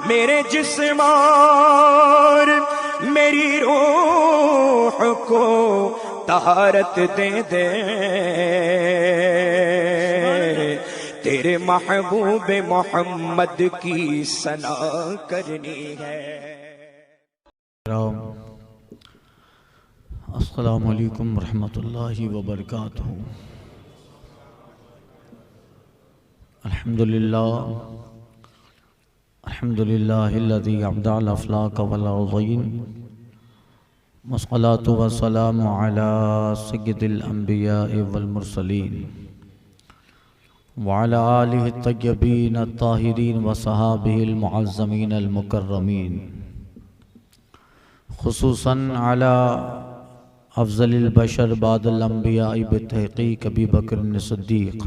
मेरे जिस्म और मेरी रूह को तहारत दे दे, तेरे महबूब मोहम्मद की सना करनी है। अस्सलामु अलैकुम रहमतुल्लाहि व बरकातुहू। अल्हम्दुलिल्लाहिल्लज़ी अब्दअल अफ़लाक वल अर्ज़ीन, वस्सलातु वस्सलामु अला सय्यिदिल अंबिया'i वल मुरसलीन व अला आलिहि तय्यबीन अत्ताहिरीन व सहाबिहिल मुअज़्ज़मीन अल मुकर्रमीन, खुसूसन अला अफ़ज़लिल बशर बादल अंबिया'i बितहक़ीक़ अबी बकर सिद्दीक़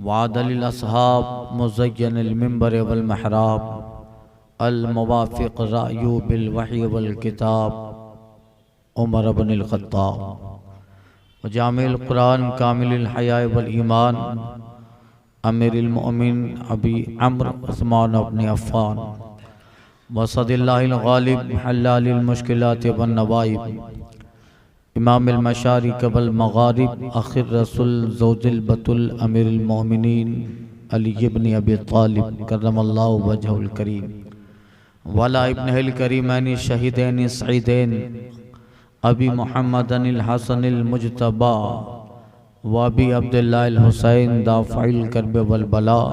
वादलिल अस्हाब मुज़य्यनिल मिंबर वल महराब अल मुवाफ़िक़ रायु बिल वही वल किताब उमर इब्नुल ख़त्ताब व जामिल कुरान कामिलिल हया वल ईमान अमीरुल मोमिनीन अबी अम्र उस्मान इब्न अफ़्फ़ान वसदिल्लाहिल गालिब हल्लालिल मुश्किलात वन नवाइब इमामिल मशारिक़ वल मग़ारिब आखिर रसूल ज़ौजुल बतुल अमीरुल मोमिनीन अली इब्न अबी तालिब करमल्लाहु वजहुल करीम वाला इब्नुल करीमैन शहीदैन सईदैन अबी मुहम्मदिल हसनिल मुज्तबा व अबी अब्दुल्लाहिल हुसैन दाफ़िल कर्ब वल बला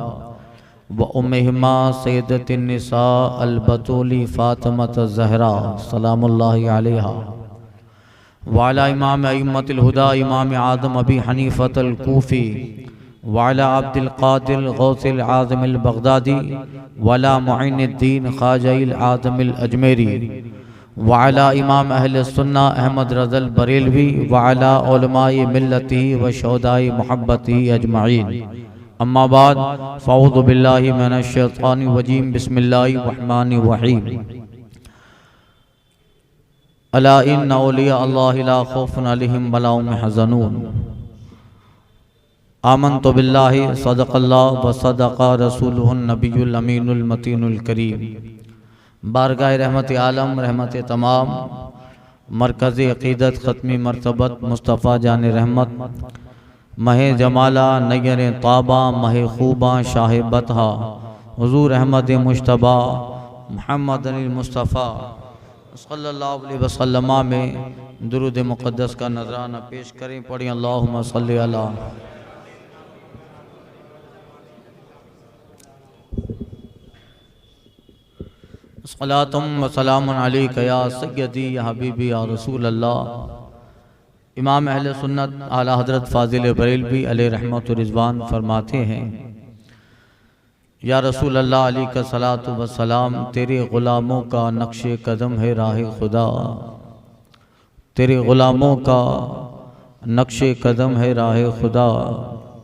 व उम्मिहिमा सय्यदतिन निसा अल बतूली फ़ातिमत ज़हरा सलामुल्लाहि अलैहा वाला इमाम अइम्मतिल हुदा इमाम आज़म अबी हनीफ़तल कूफ़ी वाला अब्दुल क़ादिर गौसिल आज़मिल बगदादी वाला मुइनुद्दीन ख़ाजाइल आज़मिल अजमेरी वाला इमाम अहले सुन्ना अहमद रज़ल बरेलवी वाला उलमाए मिल्लती व शुहदाए मोहब्बती अजमाइन। अम्मा बाद फ़अऊज़ु बिल्लाहि मिनश शैतानिर रजीम बिस्मिल्लाहिर रहमानिर रहीम। अला इन्ना औलिया अल्लाहि ला खौफुन अलैहिम वला हुम यहज़नून। आमन्तु बिल्लाहि सदक़ल्लाहु व सदक़ा रसूलुहुन नबियुल अमीनुल मतीनुल करीम। बारगाह रहमत आलम रहमत तमाम मरकज़ अक़ीदत ख़त्मी मरतबत मुस्तफ़ा जान रहमत महे जमाला नय्यर ताबा महे खूबा शाह बतहा हुज़ूर अहमद मुश्तबा मुहम्मदनिल मुस्तफ़ा सल्लल्लाहु अलैहि वसल्लम में दुरूद मुक़द्दस का नजराना पेश करें। पढ़ें अल्लाहुम्मा सल्लि अला। सलातुम व सलामुन अलैका या सय्यदी या हबीबी या रसूल अल्लाह। इमाम अहले सुन्नत आला हज़रत फ़ाज़िल बरेलवी अलैहि रहमत व रिज़वान फरमाते हैं, या रसूल अल्लाह अलैका सलातु व सलाम, तेरे ग़ुलामों का नक्शे कदम है राह खुदा, तेरे ग़ुलामों का नक्शे कदम है राह खुदा,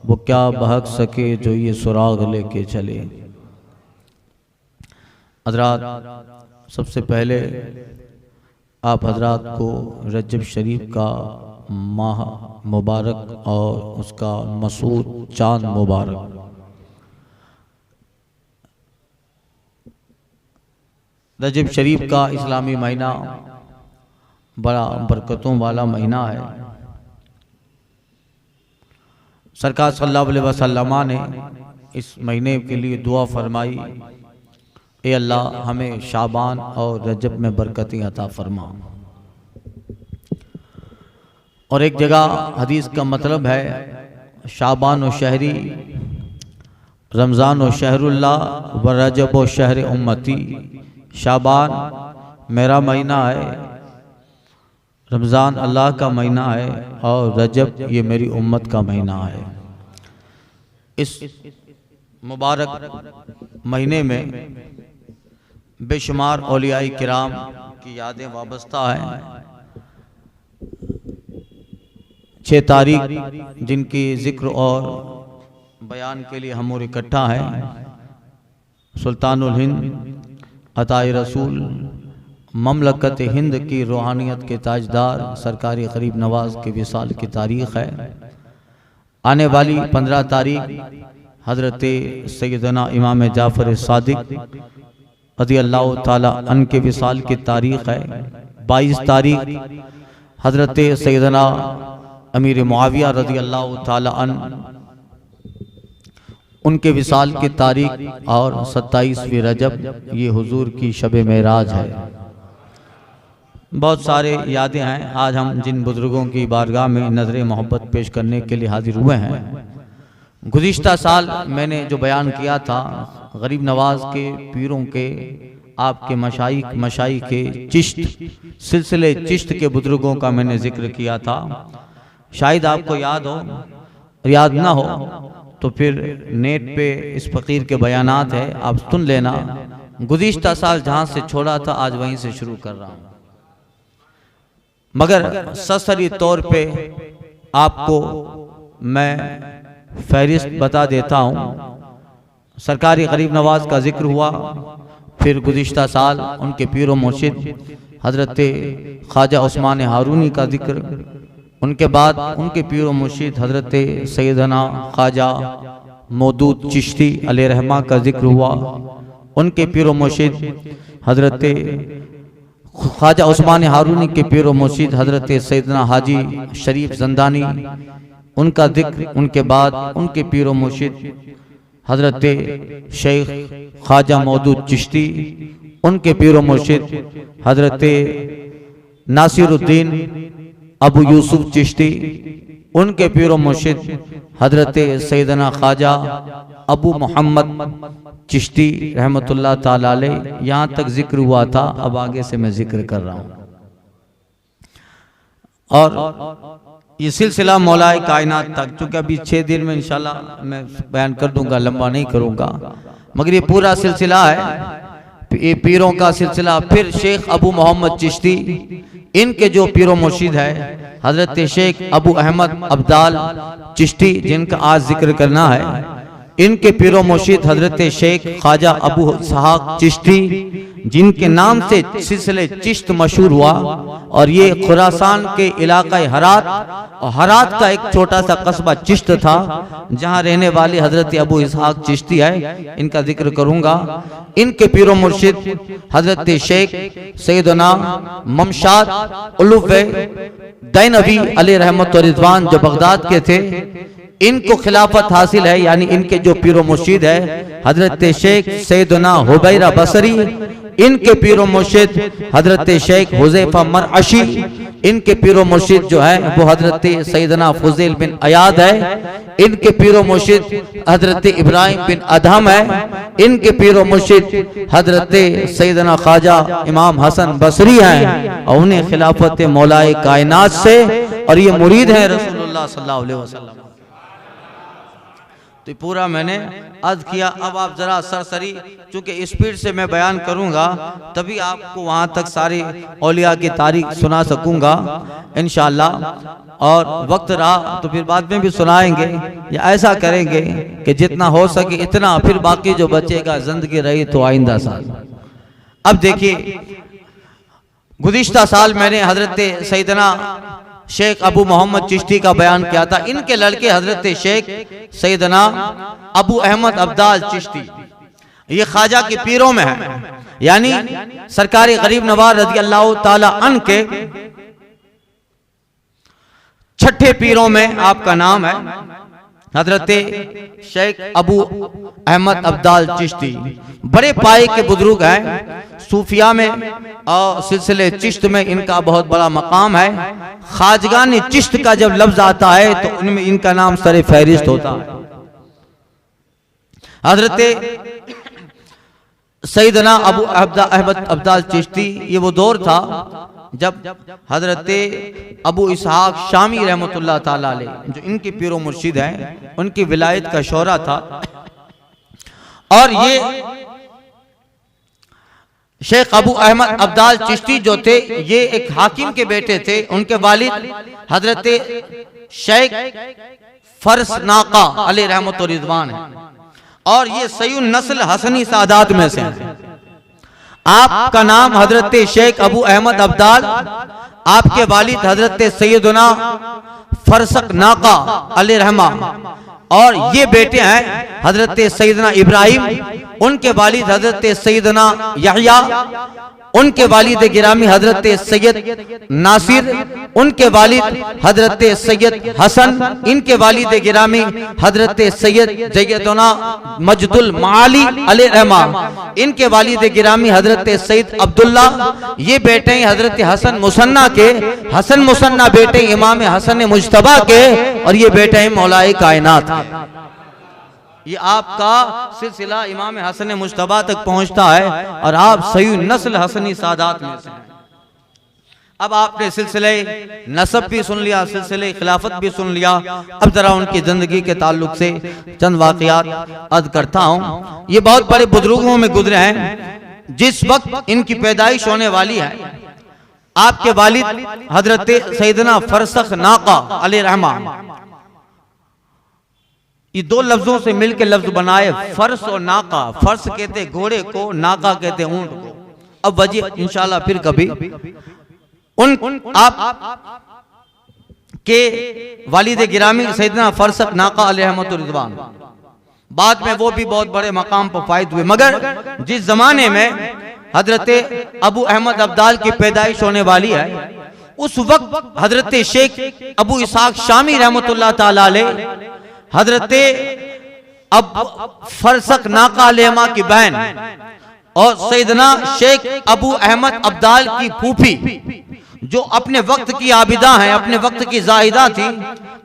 वो क्या बहक सके जो ये सुराग लेके चले। हज़रात, सबसे पहले आप हज़रात को रजब शरीफ का माह मुबारक और उसका मसूद चाँद मुबारक। रजब शरीफ का इस्लामी महीना बड़ा बरकतों वाला महीना है। सरकार सल्लल्लाहु अलैहि वसल्लम ने इस महीने के लिए दुआ फरमाई, ए अल्लाह हमें शाबान और रजब में बरकतें अता फरमा। और एक जगह हदीस का मतलब है, शाबान व शहरी, रमज़ान व शहरुल्लाह व रजब व शहर उम्मती। शाबान मेरा महीना है, रमज़ान अल्लाह का महीना है और रजब ये मेरी उम्मत का महीना है। इस मुबारक महीने में बेशुमार औलियाए किराम की यादें वाबस्ता हैं। 6 तारीख जिनकी जिक्र और बयान के लिए हम और इकट्ठा हैं, सुल्तानुल हिंद अताए रसूल ममलकत हिंद की रूहानियत के ताजदार सरकारी गरीब नवाज के विसाल की तारीख़ है। आने वाली 15 तारीख हज़रत सैयदना इमाम जाफ़र सादिक रज़ी अल्लाह ताला अन के विसाल की तारीख़ है 22 तारीख़। हज़रत सैयदना अमीर मुआविया रज़ी अल्लाह ताला अन उनके विसाल की तारीख़ और 27वीं रजब ये हुजूर की शब मेराज है। बहुत सारे यादें हैं। आज हम जिन बुजुर्गों की बारगाह में नज़र मोहब्बत पेश करने के लिए हाजिर हुए हैं, गुज़िश्ता साल मैंने जो बयान किया था गरीब नवाज के पीरों के, आपके मशाइख के चिश्त सिलसिले चिश्त के बुजुर्गों का मैंने जिक्र किया था। शायद आपको याद ना हो तो फिर नेट पे इस फ़कीर के बयानात है, आप सुन लेना। गुज़िश्ता साल जहाँ से छोड़ा था आज वहीं से शुरू कर रहा हूँ, मगर सरसरी तौर पे आपको मैं फहरिस्त बता देता हूँ। सरकारी गरीब नवाज का जिक्र हुआ, फिर गुज़िश्ता साल उनके पीर व मुर्शिद हज़रत ख्वाजा उस्मान हारूनी का जिक्र, उनके बाद उनके पीर व मुर्शिद हज़रत सैयदना ख्वाजा मौदूद चिश्ती अलैहिर्रहमा का जिक्र हुआ, उनके पीर व मुर्शिद हज़रत ख्वाजा उस्मान हारूनी के पीर व मुर्शिद हज़रत सैयदना हाजी शरीफ ज़ंदानी उनका जिक्र, उनके बाद उनके पीर व मुर्शिद हज़रत शेख ख्वाजा मौदूद चिश्ती, उनके पीर व मुर्शिद हज़रत नासिरुद्दीन अबू यूसुफ चिश्ती, उनके पीर व मुर्शिद हज़रत सैयदना ख्वाजा अबू मोहम्मद चिश्ती रहमतुल्लाह ताला अलैह। यहाँ तक जिक्र हुआ था, अब आगे से मैं जिक्र कर रहा हूँ। और ये सिलसिला मौलाए कायनात तक, चूँकि अभी 6 दिन में इंशाल्लाह मैं बयान कर दूंगा, लंबा नहीं करूँगा, मगर ये पूरा सिलसिला है, ये पीरों का सिलसिला। फिर शेख अबू मोहम्मद चिश्ती, इनके जो पीरो मुर्शिद है हज़रत शेख अबू अहमद अब्दाल चिश्ती, जिनका आज जिक्र करना है, इनके पीरो मुर्शिद हज़रत शेख ख्वाजा अबू इसहाक चिश्ती, जिनके नाम से सिलसिले चिश्त मशहूर हुआ। और ये खुरासान के इलाका हरात, और हरात का एक छोटा सा कस्बा चिश्त था, जहाँ रहने वाले हज़रत अबू इसहाक चिश्ती है, इनका जिक्र करूँगा। इनके पीरो मुर्शिद हज़रत शेख सैयदना ममशाद उलुफ़े दैनवी अलैहिर्रहमत व रिज़वान जो बगदाद के थे, इनको खिलाफत हासिल है। यानी इनके जो पीरो मुर्शिद है हज़रत शेख सैयदना हुबैरा बसरी, इनके पीरो मुर्शिद हज़रत शेख हुज़ैफा मरअशी, इनके पीरो मुर्शिद जो है वो हज़रत सैयदना फुज़ैल बिन अयाद है, इनके पीरो मुर्शिद हज़रत इब्राहिम बिन अदहम है, इनके पीरो मुर्शिद हज़रत सैयदना ख्वाजा इमाम हसन बसरी हैं, और उन्हें खिलाफत मौलाए कायनात से, और ये मुरीद हैं रसूलुल्लाह सल्लल्लाहु अलैहि वसल्लम। तो पूरा मैंने अर्ज किया। अब आप जरा सरसरी, चूंकि स्पीड से मैं बयान करूंगा तभी आपको वहां तक सारी औलिया की तारीख सुना सकूंगा इंशाअल्लाह, और वक्त रहा तो फिर बाद में भी सुनाएंगे, या ऐसा करेंगे कि जितना हो सके इतना, फिर बाकी जो बचेगा जिंदगी रही तो आइंदा साल। अब देखिए, गुज़िश्ता साल मैंने हजरत सैयदना शेख अबू मोहम्मद चिश्ती का बयान किया था। इनके लड़के हजरत शेख सैयदना अबू अहमद अब्दाल चिश्ती, ये ख्वाजा के पीरों में है, यानी सरकारी गरीब नवाज रज़ी अल्लाह ताला अन के छठे पीरों में आपका नाम है हजरत शेख अबू अहमद अब्दाल चिश्ती। बड़े पाए के बुजुर्ग हैं, सूफिया में और सिलसिले चिश्त में इनका बहुत बड़ा मकाम है। ख्वाजगान चिश्त का जब लफ्ज आता है तो उनमें इनका नाम सरे फहरिस्त होता है। हजरत सैयदना अबू अहमद अब्दाल चिश्ती, ये वो दौर था जब हजरत अबू इसहाक शामी रहमतुल्लाह ताला अलैह, जो इनके पीरो मुर्शिद हैं, उनकी विलायत का शौरा था। और ये शेख अबू अहमद अब्दाल चिश्ती जो थे, ये एक हाकिम के बेटे थे। उनके वालिद हजरत शेख फर्स नाका अलैहि रहमत व रिज़वान है, और ये सयून नस्ल हसनी सादात में से है। आपका नाम हजरत शेख अबू अहमद अब्दाल, आपके वालिद हजरत सैयदना फरसक नाका अलैहि रहमा, और ये बेटे हैं हजरत सैयदना इब्राहिम, उनके वालिद हजरत सैयदना यहया, उनके वालिद गिरामी हजरत सैयद नासिर, उनके वालिद हजरत सैयद हसन, इनके वालिद गिरामी हजरत सैयद जयदुना मजदुल माली अलैहिर्रहमा, इनके वालिद गिरामी हजरत सैयद अब्दुल्ला। ये बेटे हैं हजरत हसन मुसन्ना के, हसन मुसन्ना बेटे इमाम हसन मुज्तबा के, और ये बेटे हैं मौलाए कायनात। ये आपका सिलसिला इमाम हसन मुज्तबा तक पहुंचता है और आप सही नस्ल हसनी सादात में से हैं। अब आपने सिलसिले नसब भी सुन लिया, सिलसिले खिलाफत भी सुन लिया। अब जरा उनकी जिंदगी के ताल्लुक से चंद वाकयात अर्ज करता हूँ। ये बहुत बड़े बुजुर्गों में गुजरे हैं। जिस वक्त इनकी पैदाइश होने वाली है, आपके वालिद हजरत सैयदना फरसख नाका अलैहिर्रहमा, ये दो लफ्जों से मिलकर लफ्ज बनाए फर्स और नाका। फर्स कहते घोड़े को, नाका कहते ऊंट को। अब वजह इंशाल्लाह फिर कभी उन आप के वालिद गिरामी सैयदना फरसख नाका अलैहिर्रहमतुर रिज़वान, बाद में वो भी बहुत बड़े मकाम पर फायद हुए। मगर जिस जमाने में हजरत अबू अहमद अब्दाल की पैदाइश होने वाली है, उस वक्त हजरत शेख अबू इसहाक शामी रहमतुल्लाह ताला अलैह, हजरत अब फरसख नाका अलैहिर्रहमा की बहन और सैयदना शेख अबू अहमद अब्दाल की फूफी, जो अपने वक्त की आबिदा हैं, अपने वक्त की जाहिदा थी,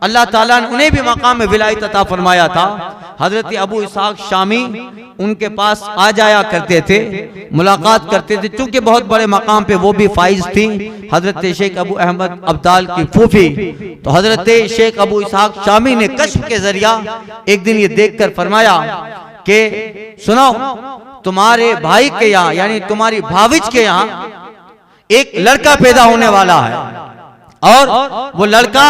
अल्लाह ताला ने उन्हें भी मकाम में विलायत अता फरमाया था। हजरत अबू इसहाक शामी उनके पास आ जाया करते थे, मुलाकात करते थे, चूंकि बहुत बड़े मकाम पे वो भी फाइज थी, हजरत शेख अबू अहमद अब्दाल की फूफी। तो हजरत शेख अबू इसहाक शामी ने कश्फ के जरिया एक दिन ये देखकर फरमाया कि सुनो, तुम्हारे भाई के यहाँ यानी तुम्हारी भाविज के यहाँ एक लड़का पैदा होने वाला है, और वो लड़का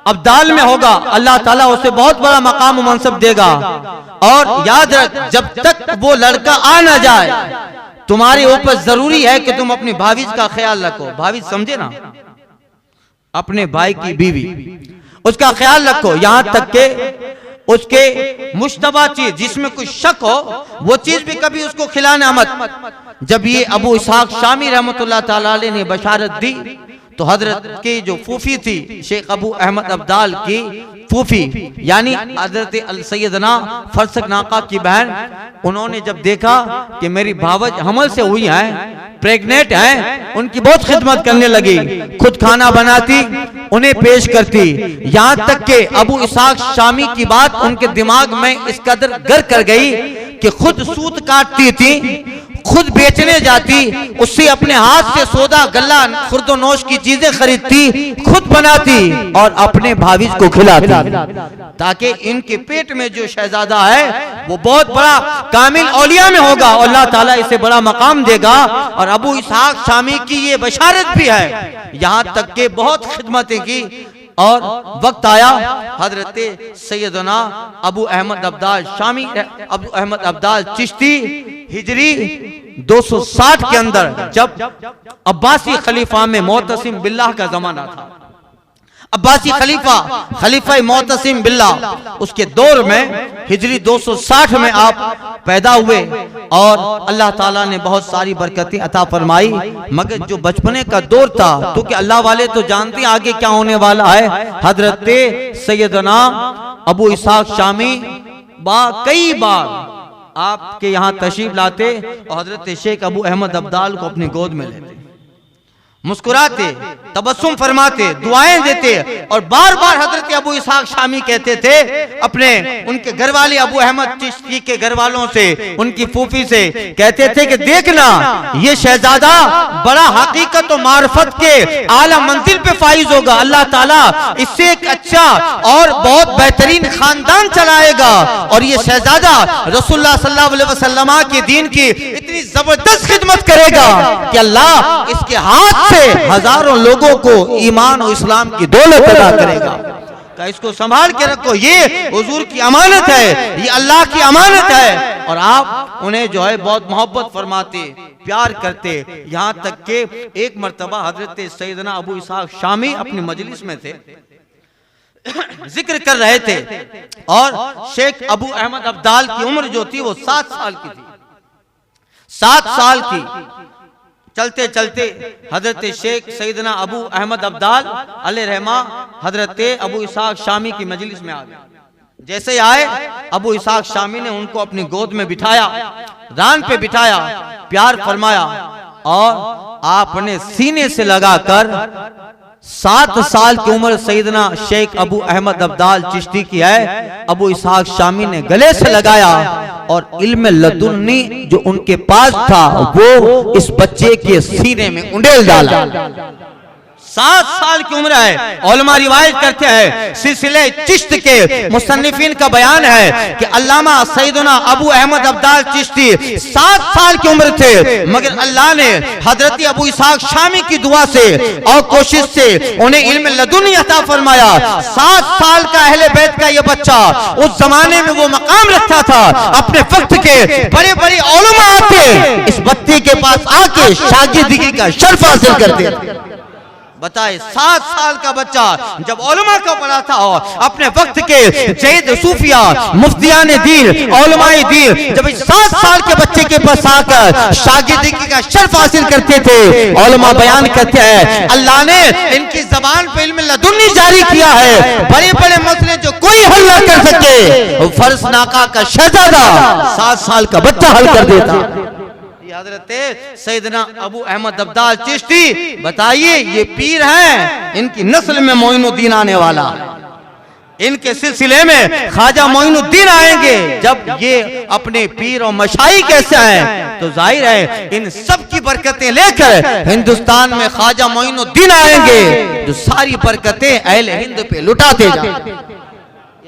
अब्दाल में होगा। अल्लाह ताला उसे बहुत बड़ा मकाम मनसब देगा, और याद रख, जब तक वो लड़का आ ना जाए, तुम्हारे ऊपर जरूरी है कि तुम अपनी भाविज का ख्याल रखो। भाविज समझे ना, अपने भाई की बीवी, उसका ख्याल रखो, यहां तक के उसके मुश्तबा चीज जिसमें कुछ शक हो, वो चीज भी कभी उसको खिलाना मत। जब ये अबू इसहाक शामी रहमतुल्लाह ताला अलैह ने बशारत दी, तो हजरत की जो फूफी थी शेख अबू अहमद अब्दाल की फूफी यानी हजरत सैयदना फरसख नाका की बहन, उन्होंने जब देखा कि मेरी भावज हमल से हुई है, प्रेग्नेंट हैं, उनकी बहुत खिदमत करने लगी, खुद खाना बनाती, उन्हें पेश करती। यहाँ तक के अबू इसहाक शामी की बात उनके दिमाग में इस कदर गर कर गई कि खुद सूत काटती थी, खुद बेचने जाती, उससे अपने हाथ से सौदा गल्ला खुर्दो नोश की चीजें खरीदती, खुद बनाती और अपने भाविज को खिलाती, ताकि इनके पेट में जो शहजादा है वो बहुत बड़ा कामिल औलिया में होगा, अल्लाह ताला इसे बड़ा मकाम देगा। और अबू इसहाक शामी की ये बशारत भी है। यहाँ तक के बहुत खिदमतें की, और वक्त आया हजरत सैयदना अबू अहमद अब्दाल शामी, अबू अहमद अब्दाल चिश्ती, हिजरी 260 के अंदर, जब अब्बासी खलीफा में मोतसिम बिल्लाह का जमाना था, अब्बासी खलीफा मोतसिम बिल्लाह, उसके दौर में हिजरी 260 में आप पैदा हुए, और अल्लाह ताला ने बहुत सारी बरकतें अता फरमाई। मगर जो बचपने का दौर था, क्योंकि अल्लाह वाले तो जानते हैं आगे क्या होने वाला है। हजरत सैयदना अबू इसहाक शामी कई बार आपके यहाँ तशरीफ लाते और हजरत शेख अबू अहमद अब्दाल को अपनी गोद में लेते, मुस्कुराते, तबस्सुम फरमाते, दुआएं देते, और बार बार हजरत अबू इसहाक शामी कहते थे अपने उनके घर वाले अबू अहमद चिश्ती के घर वालों से, उनकी फूफी से कहते थे कि देखना ये शहजादा बड़ा हकीकत और मार्फत के आला मंजिल पे फाइज होगा, अल्लाह ताला इससे एक अच्छा और बहुत बेहतरीन खानदान चलाएगा, और ये शहजादा रसूलुल्लाह सल्लल्लाहु अलैहि वसल्लम के दीन की इतनी जबरदस्त खिदमत करेगा कि अल्लाह इसके हाथ से हजारों लोगों को ईमान और इस्लाम की दौलत अता करेगा। का इसको संभाल के रखो, ये हुजूर की अमानत है, ये अल्लाह की अमानत है। और आप उन्हें जो है बहुत मोहब्बत फरमाते, प्यार करते। यहाँ तक के एक मर्तबा हजरत सैयदना अबू इसहाक शामी अपनी मजलिस में थे, जिक्र कर रहे थे। और शेख अबू अहमद अब्दाल की उम्र जो थी वो 7 साल की थी। 7 साल की चलते चलते हजरत शेख सैयदना अबू अहमद अब्दाल अलैहि रहमा हजरत अबू इसहाक शामी की मजलिस में आ गए। जैसे आए अबू इसहाक शामी ने उनको अपनी गोद में बिठाया, रान पे बिठाया, प्यार फरमाया और आपने सीने से लगाकर 7 साल की उम्र सैयदना शेख अबू अहमद अब्दाल चिश्ती की है, अबू इसहाक शामी ने गले से लगाया और इल्म लदुन्नी जो उनके पास था वो इस बच्चे के सीने में उंडेल डाला। 7 साल की उम्र है। उलमा रिवायत करते हैं, सिलसिले चिश्त के मुसन्निफीन का बयान है कि अल्लामा सैयदना अबू अहमद अब्दाल चिश्ती 7 साल की उम्र थे, मगर अल्लाह ने हजरत अबू इसहाक शामी की दुआ से और कोशिश से उन्हें इल्म लदुनी अता फरमाया। 7 साल का अहले बैत का ये बच्चा उस जमाने में वो मकाम रखता था, अपने वक्त के बड़े बड़े उलमा आते इस बच्चे के पास आके शागिर्दगी का शर्फ हासिल करते। बताए 7 साल का बच्चा जब उलमा का पढ़ाता हो, अपने वक्त के जैद सूफिया मुफ्तियान दीन उलमाए दीन जब 7 साल के बच्चे के पास आकर शागिर्दगी का शर्फ हासिल करते थे, उलमा बयान करते हैं अल्लाह ने इनकी जबान पे इल्म लदुन्नी जारी किया है। बड़े बड़े मसले जो कोई हल न कर सके फर्ज नाका का शहजादा 7 साल का बच्चा हल कर देता। हजरत सैयदना अबू अहमद अब्दाल चिश्ती बताइए ये पीर हैं, इनकी नस्ल में मोइनुद्दीन आने वाला है, इनके सिलसिले में ख्वाजा मोइनुद्दीन आएंगे। जब ये अपने पीर और मशाई कैसे हैं तो जाहिर है इन सब की बरकतें लेकर हिंदुस्तान में ख्वाजा मोइनुद्दीन आएंगे जो सारी बरकतें अहले हिंद पे लुटाते जाएंगे।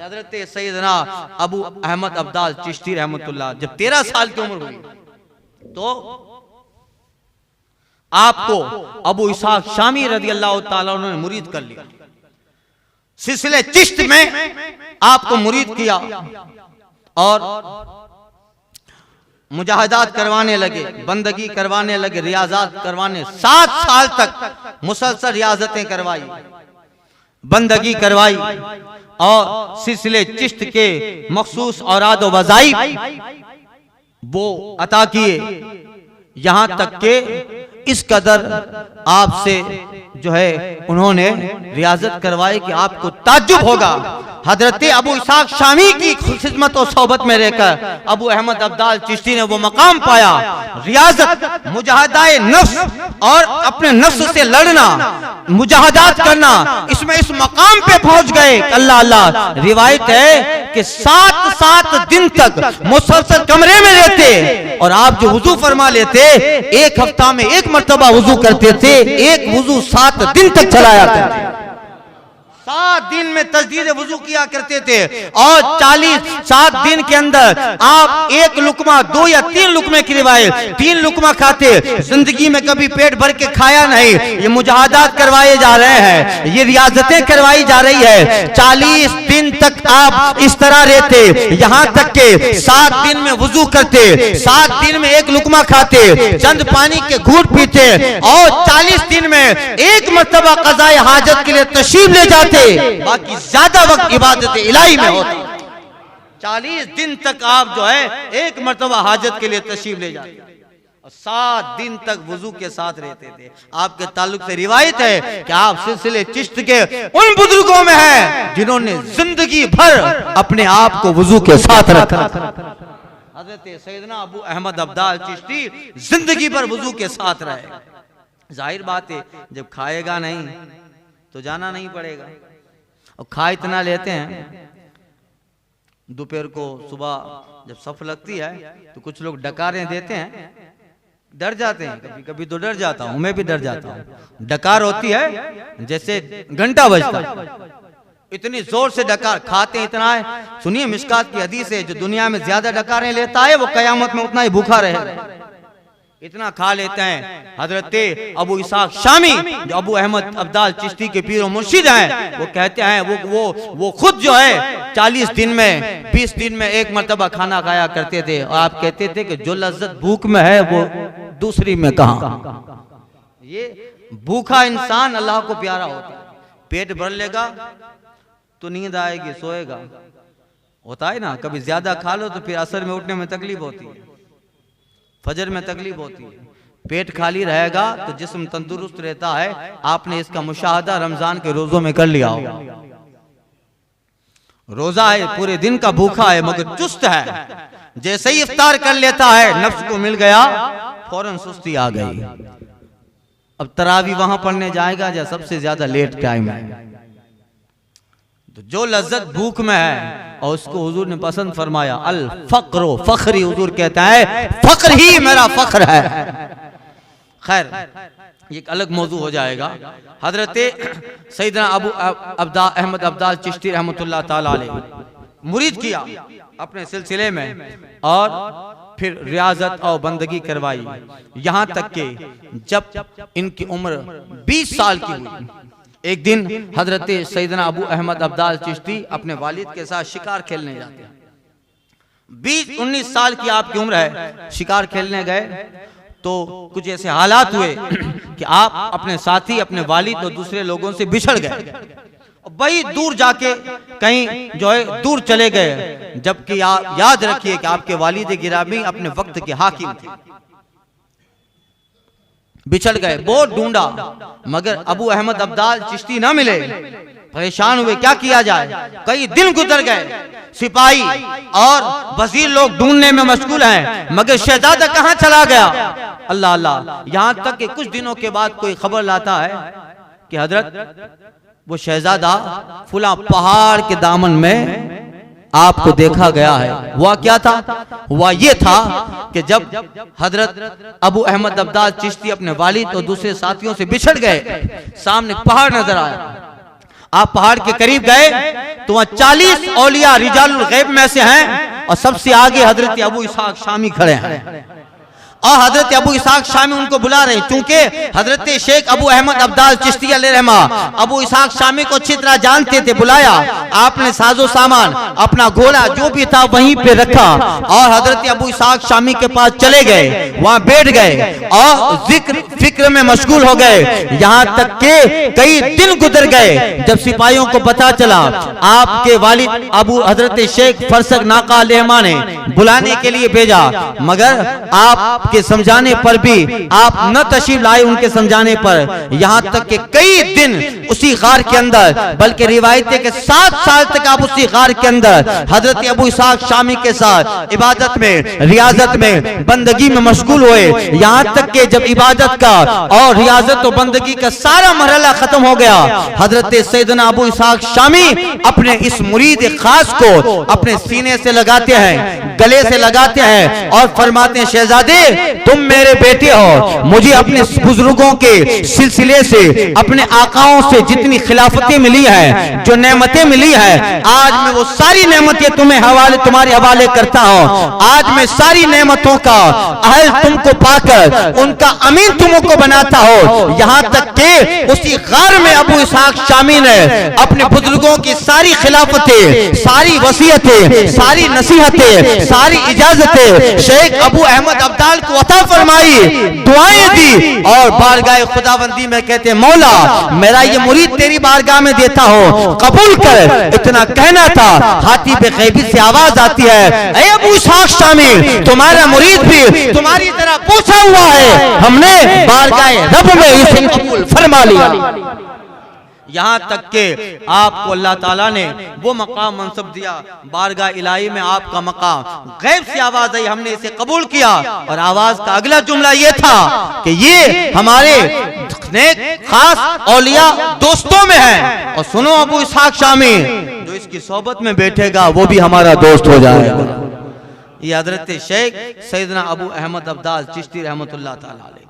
हजरत सैयदना अबू अहमद अब्दाल चिश्ती रहमतुल्लाह जब 13 साल की उम्र हुई तो आपको अबू इसहाक शामी रज़ी अल्लाह ताला अन्हु ने मुरीद कर लिया। सिलसिले चिश्त में आपको मुरीद किया और मुजाहिदात करवाने लगे, बंदगी करवाने लगे, रियाजात करवाने। 7 साल तक मुसलसल रियाजतें करवाई, बंदगी करवाई और सिलसिले चिश्त के मखसूस औराद व वज़ाइफ वो अता किए। यहां तक के इस कदर आपसे जो है उन्होंने रियाजत करवाई कि आपको ताज्जुब होगा। हजरत अबू इसहाक शामी की खिदमत और सोहबत में रहकर अबू अहमद अब्दाल चिश्ती ने वो मकाम पाया, रियाजत, मुजाहिदाए नफ्स और अपने नफ्स से लड़ना, मुजाहिदात करना, इसमें इस मकाम पे पहुंच गए। अल्लाह अल्लाह रिवायत है कि 7 दिन तक मुसलसल कमरे में रहते और आप जो वुजू फरमा लेते, एक हफ्ता में 1 मर्तबा वुजू करते थे, एक वुजू 7 दिन तक चलाया करते। 7 दिन में तजदीद वुजू किया करते थे और 7 दिन के अंदर आप 1 लुकमा, 2 या 3 लुकमे की रिवायत 3 लुकमा खाते। जिंदगी में कभी पेट भर के खाया नहीं। ये मुजाहिदात करवाए जा रहे हैं, ये रियाजतें करवाई जा रही है। 40 दिन तक आप इस तरह रहते, यहाँ तक के 7 दिन में वुजू करते, 7 दिन में 1 लुकमा खाते, चंद पानी के घूंट पीते और 40 दिन में 1 मर्तबा क़ज़ाए हाजत के लिए तशरीफ ले जाते, बाकी ज्यादा वक्त इबादत इलाही में होता। 40 दिन तक आप जो है 1 मर्तबा हाजत के लिए तशरीफ ले जाते और 7 दिन तक वुजू के साथ रहते थे। आपके ताल्लुक से रिवायत है कि आप सिलसिले चिश्त के उन बुजुर्गों में हैं जिन्होंने जिंदगी भर अपने आप को वुजू के साथ रखा। हजरत सैयदना अबू अहमद अब्दाल चिश्ती जिंदगी भर वुजू के साथ रहे। जाहिर बात है जब खाएगा नहीं तो जाना नहीं पड़ेगा और खा इतना लेते हैं। दोपहर को सुबह जब सफ लगती है तो कुछ लोग डकारें देते हैं, डर जाते हैं। कभी कभी तो डर जाता हूं, मैं भी डर जाता हूं। डकार होती है जैसे घंटा बजता, इतनी जोर से डकार खाते इतना है। सुनिए मिशकात की हदीस है, जो दुनिया में ज्यादा डकारें लेता है वो कयामत में उतना ही भूखा रहेगा, इतना खा लेते हैं। हजरत अबू इसहाक शामी जो अबू अहमद अब्दाल चिश्ती के पीर और मुर्शिद हैं, वो कहते हैं वो खुद जो है 40 दिन में 20 दिन में 1 मर्तबा खाना खाया करते थे और आप कहते थे कि जो लज्जत भूख में है वो दूसरी में कहां। ये भूखा इंसान अल्लाह को प्यारा होता है। पेट भर लेगा तो नींद आएगी, सोएगा। होता है ना, कभी ज्यादा खा लो तो फिर असर में उठने में तकलीफ होती है, फजर में तकलीफ होती है। पेट खाली रहेगा तो जिस्म तंदुरुस्त रहता है। आपने इसका मुशाहदा रमजान के रोजों में कर लिया होगा। रोजा है, पूरे दिन का भूखा है मगर चुस्त है, जैसे ही इफ्तार कर लेता है नफ्स को मिल गया, फौरन सुस्ती आ गई। अब तरावी वहां पढ़ने जाएगा जहाँ सबसे ज्यादा लेट टाइम है। तो जो लज्जत भूख में है, और उसको हुजूर ने पसंद फरमाया, अल फक्रो फखरी, हुजूर कहता है फक्र ही मेरा फख्र है। खैर एक अलग मौजू हो जाएगा। हजरत सैयदना अहमद अब्दाल चिश्ती रहमतुल्लाह ताला अलैह मुरीद किया अपने सिलसिले में, और फिर रियाजत और बंदगी करवाई, यहां तक कि जब इनकी उम्र 20 साल की हुई, एक दिन हजरत सैयदना अबू अहमद अब्दाल चिश्ती अपने वालिद के साथ शिकार खेलने जाते हैं। 20-19 साल की आपकी उम्र है, शिकार खेलने गए तो कुछ ऐसे हालात हुए कि आप अपने साथी, अपने वालिद और दूसरे लोगों से बिछड़ गए, वही दूर जाके कहीं जो है दूर चले गए। जबकि आप याद रखिए कि आपके वालिद गिरामी अपने वक्त के हाकिम थे। बिछड़ गए, बहुत ढूंढा मगर अबू अहमद अब्दाल चिश्ती ना मिले। परेशान हुए, क्या किया जाए। कई दिन गुजर गए, सिपाही और वजीर लोग ढूंढने में मशगूल हैं, मगर शहजादा कहां चला गया। अल्लाह अल्लाह, यहां तक कि कुछ दिनों के बाद कोई खबर लाता है कि हजरत वो शहजादा फुला पहाड़ के दामन में आपको देखा गया है। हुआ क्या था? हुआ ये था कि जब हजरत अबू अहमद अब्दाल चिश्ती अपने वालिद और दूसरे साथियों से बिछड़ गए, सामने पहाड़ नजर आया। आप पहाड़ के करीब गए तो वहां 40 औलिया रिजालुल गैब में से हैं, और सबसे आगे हजरत अबू इसहाक शामी खड़े हैं, और हजरत अबू इसहाक शामी उनको बुला रहे हैं। क्योंकि हजरत शेख अबू अहमद अब्दाल चिश्ती अलैहिर्रहमा अबू इसहाक शामी को अच्छी तरह जानते थे। बुलाया, आपने साजो सामान, अपना घोड़ा जो भी था वहीं पे रखा, और हजरत अबू इसहाक शामी के पास चले गए, वहां बैठ गए और जिक्र फिक्र में मशगूल हो गए। यहां तक के कई दिन गुजर गए। जब सिपाहियों को पता चला आपके वालिद अबू हजरत शेख फरसक नाका अलैहिर्रहमा ने बुलाने के लिए भेजा, मगर आप के समझाने पर भी आप न तशरीफ लाए, उनके समझाने पर। यहां तक कि कई दिन उसी गार के अंदर, बल्कि रिवायत है कि 7 साल तक आप उसी गार के अंदर हजरत अबू इसहाक शामी के साथ इबादत में, रियाजत में, बंदगी में मशगूल हुए। यहां तक कि जब इबादत का और रियाजत और बंदगी का सारा मरहला खत्म हो गया, हजरत सैयदना अबू इसहाक शामी अपने इस मुरीद खास को अपने सीने से लगाते हैं, गले से लगाते हैं, और फरमाते हैं, शहजादे तुम मेरे बेटे हो, मुझे अपने बुजुर्गों के सिलसिले से, अपने आकाओं से जितनी खिलाफतें मिली हैं, जो नेमतें मिली हैं, आज मैं वो सारी नेमतें तुम्हारे हवाले करता हूँ। आज मैं सारी नेमतों का अहल तुमको पाकर उनका अमीन तुमको बनाता हो। यहाँ तक के उसी गार में अबू इसहाक शामी ने अपने बुजुर्गों की सारी खिलाफतें, सारी वसीयतें, सारी नसीहतें, सारी इजाजतें शेख अबू अहमद अब्दाल को अता फरमाई, दुआएं दी, और बारगाह खुदाबंदी में कहते, मौला मेरा ये मुरीद तेरी बारगाह में देता हो, कबूल कर। इतना कहना था, हाथी पे गैबी से आवाज आती है, ऐ अबू इसहाक शामी तुम्हारा मुरीद भी तुम्हारी तरह पूछा हुआ है, हमने बारगाह रब में इसे कबूल फरमा लिया। यहां तक के आपको अल्लाह ताला ने वो मकाम मंसब दिया, बारगाह इलाही में आपका मकाम। गैब से आवाज आई, हमने इसे कबूल किया, और आवाज का अगला जुमला ये था कि ये हमारे नेक खास औलिया दोस्तों में है, और सुनो अबू इसहाक शामी जो इसकी सोबत में बैठेगा वो भी हमारा दोस्त हो जाएगा। ये हजरत शेख सैयदना अबू अहमद अब्दाल चिश्ती रहमतुल्लाह ताला अलैह।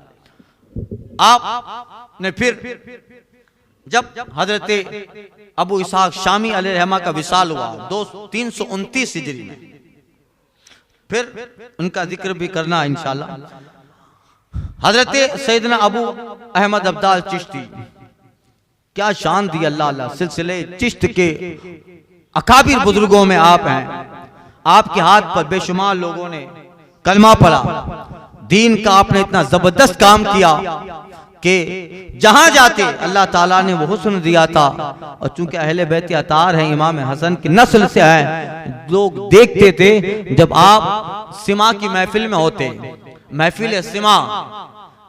आपने फिर जब हजरत अबू इसहाक शामी अलैहिर्रहमा का विसाल हुआ 329 हिजरी में, फिर उनका जिक्र भी करना इंशाल्लाह। हजरत सैयदना अबू अहमद अब्दाल चिश्ती, क्या शान दी अल्लाह अल्लाह। सिलसिले चिश्त के अकाबिर बुजुर्गों में आप हैं। आपके हाथ पर बेशुमार लोगों ने कलमा पढ़ा, दीन का आपने इतना जबरदस्त काम किया कि जहां जाते अल्लाह ताला ने वो हुस्न दिया था, और चूंकि अहले बैत अतार हैं, इमाम हसन की नस्ल से हैं, लोग देखते थे जब आप सिमा की महफिल में होते, महफिल सिमा,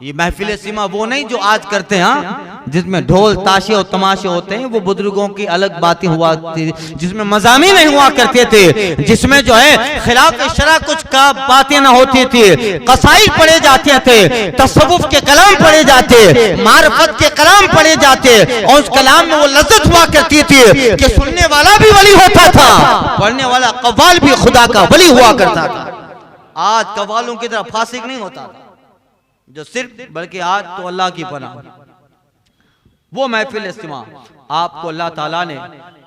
ये महफिल सिमा वो नहीं जो आज करते हैं जिसमें ढोल ताशे और तमाशे होते हैं, वो बुजुर्गों की अलग बातें हुआ थी, जिसमें मजामी नहीं हुआ करते थे, जिसमें जो है खिलाफ शरा कुछ का बातें ना होती थी, कसाई पढ़े जाते थे, तसव्वुफ के कलाम पढ़े जाते, मारिफत के कलाम पढ़े जाते, और उस कलाम में वो लज्जत हुआ करती थी कि सुनने वाला भी वली होता था, पढ़ने वाला कव्वाल भी खुदा का वली हुआ करता था। आज कव्वालों की तरह फासिक नहीं होता जो सिर्फ, बल्कि आज तो अल्लाह की पनाह। वो महफिल इस्तिमा आपको अल्लाह ताला ने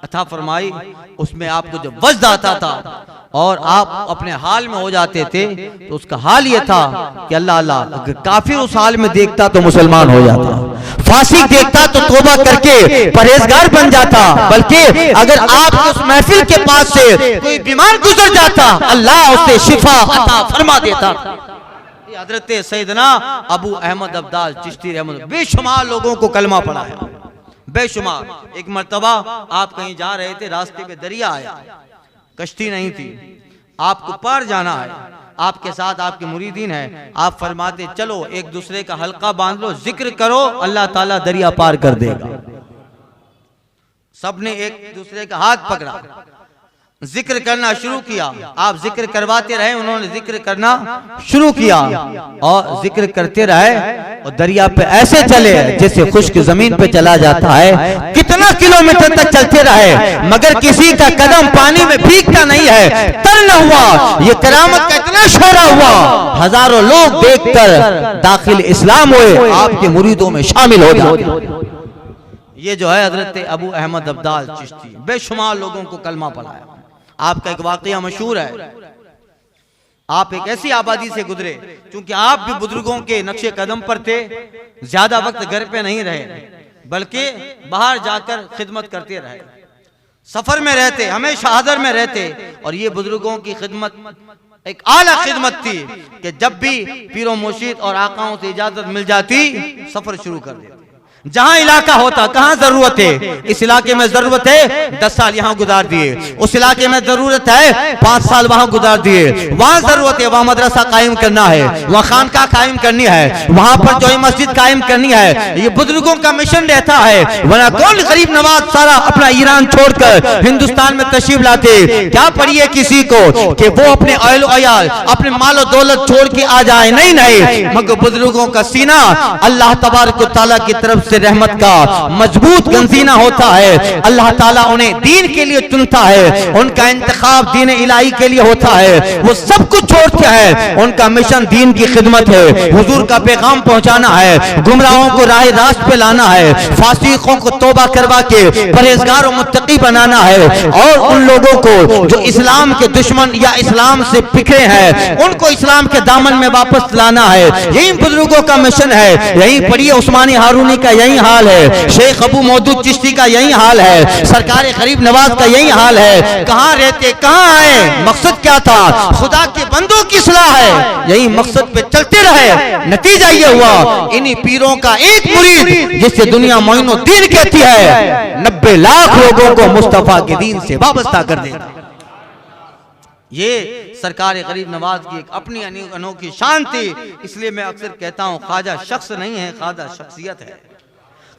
अता फरमाई, उसमें आपको जो वज्द आता था और आप अपने हाल में हो जाते थे, तो उसका हाल ये था कि अल्लाह अल्लाह, अगर काफिर उस हाल में देखता तो मुसलमान हो जाता, फासिक देखता तो तौबा करके परहेजगार बन जाता, बल्कि अगर आप उस महफिल के पास से कोई बीमार गुजर जाता, अल्लाह उसे शिफा अता फरमा देता। हजरत सैयदना अबू अहमद अब्दाल चिश्ती रहमत बेशुमार लोगों को कलमा पढ़ाया, बेशुमार। एक मर्तबा आप कहीं जा रहे थे, रास्ते में दरिया आया, कश्ती नहीं थी, आपको पार जाना है, आपके साथ आपके मुरीदीन है, आप फरमाते चलो एक दूसरे का हल्का बांध लो, जिक्र करो, अल्लाह ताला दरिया पार कर देगा। सबने एक दूसरे का हाथ पकड़ा, जिक्र करना शुरू किया, आप जिक्र करवाते रहे, उन्होंने जिक्र करना शुरू किया, और जिक्र करते रहे, और दरिया पे ऐसे चले जैसे खुश्क जमीन पे चला जाता है, कितना किलोमीटर तक चलते रहे, मगर किसी का कदम पानी में भीगता नहीं है, तर न हुआ। ये करामत का इतना शोरा हुआ, हजारों लोग देखकर दाखिल इस्लाम हुए, आपके मुरीदों में शामिल हो जाते। ये जो है हजरत अबू अहमद अब्दाल चिश्ती, बेशुमार लोगों को कलमा पढ़ाया। आपका एक वाकया मशहूर है, आप एक ऐसी आबादी से गुजरे, क्योंकि आप भी बुजुर्गों के नक्शे कदम पर थे, ज्यादा वक्त घर पे नहीं रहे, बल्कि बाहर जाकर खिदमत करते रहे, सफर में रहते, हमेशा हाजिर में रहते, और ये बुजुर्गों की खिदमत एक आला खिदमत थी कि जब भी पीरों मुर्शिद और आकाओं से इजाजत मिल जाती, सफर शुरू कर देते। जहां इलाका होता, कहां जरूरत है, इस इलाके में जरूरत है 10 साल यहां गुजार दिए, उस इलाके में जरूरत है 5 साल वहां गुजार दिए, वहां जरूरत है वहां मदरसा कायम करना है, वहां खानका कायम करनी है, वहां पर जो मस्जिद कायम करनी है। ये बुजुर्गों का मिशन रहता है, वरना कौन गरीब नवाज सारा अपना ईरान छोड़कर हिंदुस्तान में तशरीफ लाते। क्या पड़िए किसी को कि वो अपने अहल अयाल, अपने मालो दौलत छोड़ के आ जाए, नहीं नहीं, मगर बुजुर्गों का सीना अल्लाह तबारक व तआला की तरफ से रहमत का मजबूत गंजीना होता है। अल्लाह ताला उन्हें दीन के लिए चुनता है, उनका इंतखाब दीन इलाही के लिए होता है, वो सब कुछ छोड़ते हैं, उनका मिशन दीन की खिदमत है, हुजूर का पैगाम पहुंचाना है, गुमराहों को राह रास्त पे लाना है, फासिकों को तौबा करवा के परहेजगार और मुत्तकी बनाना है, और उन लोगों को जो इस्लाम के दुश्मन या इस्लाम से बिखरे हैं, उनको इस्लाम के दामन में वापस लाना है। यही बुजुर्गों का मिशन है। यही पढ़िए उस्मानी हारूनी का यही हाल है, शेख अबू मौदूद चिश्ती का यही हाल है, सरकार गरीब नवाज का यही हाल है। कहां रहते, कहां आए, मकसद क्या था, खुदा के बंदों की सलाह है, यही मकसद पे चलते रहे। नतीजा ये हुआ, इन्हीं पीरों का एक मुरीद जिससे दुनिया मोइनुद्दीन कहती है, 90 लाख लोगों को मुस्तफा के दीन से वाबस्ता कर देता। ये सरकार गरीब नवाज की एक अपनी अनोखी शान थी। इसलिए मैं अक्सर कहता हूं, ख्वाजा शख्स नहीं है, ख्वाजा शख्सियत है।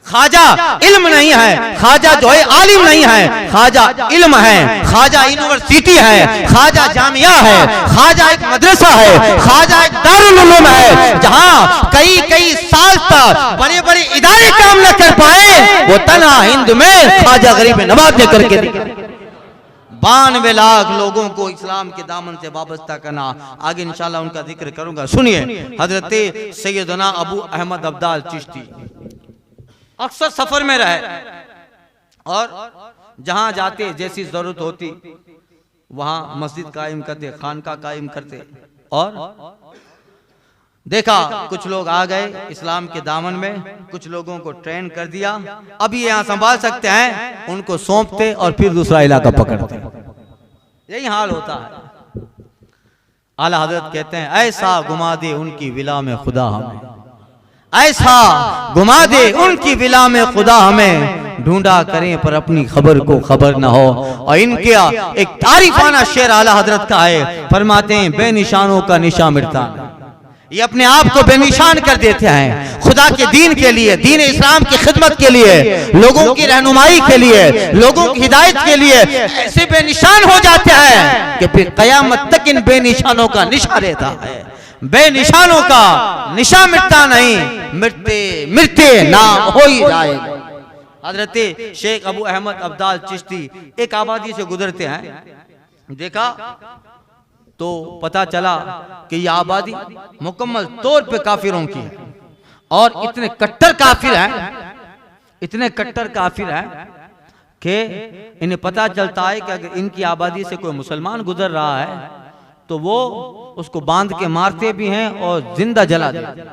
ख्वाजा इल्म नहीं है, ख्वाजा जो है आलिम नहीं है, ख्वाजा इल्म है, ख्वाजा यूनिवर्सिटी है, ख्वाजा जामिया है, ख्वाजा एक मदरसा है, ख्वाजा एक दारुल उलूम है, जहां कई कई साल तक बड़े बड़े इदारे काम न कर पाए, वो तन्हा हिंद में ख्वाजा गरीब नवाज ने करके दिया। 92 लाख लोगों को इस्लाम के दामन से वाबस्ता करना। आगे इंशाल्लाह उनका जिक्र करूंगा। सुनिए, हजरत सैयदना अबू अहमद अब्दाल चिश्ती अक्सर सफर में रहे, और जहां जाते जैसी जरूरत होती वहां मस्जिद कायम करते, खानका कायम करते, और देखा कुछ लोग आ गए इस्लाम के दामन में, कुछ लोगों को ट्रेन कर दिया, अभी यहाँ संभाल सकते हैं, उनको सौंपते और फिर दूसरा इलाका पकड़ते। यही हाल होता है। आला हजरत कहते हैं, ऐसा घुमा दे उनकी विला में खुदा हमें, ऐसा घुमा दे उनकी विला में खुदा हमें, ढूंढा करें पर अपनी खबर को खबर ना हो। और इनके एक तारीफाना शेर आला हजरत का है, फरमाते हैं बेनिशानों का निशा मिटता, ये अपने आप को बेनिशान कर देते हैं खुदा के दीन के लिए, दीन इस्लाम की खिदमत के लिए, लोगों की रहनुमाई के लिए, लोगों की हिदायत के लिए ऐसे बेनिशान हो जाते हैं कि फिर कयामत तक इन बेनिशानों का निशा रहता है। बेनिशानों का निशा मिटता नहीं, मिटते मिटते नाम हो ही जाएगा। हजरत शेख अबू अहमद अब्दाल चिश्ती एक आबादी से गुजरते हैं, देखा तो पता चला कि यह आबादी मुकम्मल तौर पे काफिरों की है और इतने कट्टर काफिर हैं, इतने कट्टर काफिर हैं कि इन्हें पता चलता है कि अगर इनकी आबादी से कोई मुसलमान गुजर रहा है तो वो उसको बांध के मारते भी हैं और जिंदा जला देते।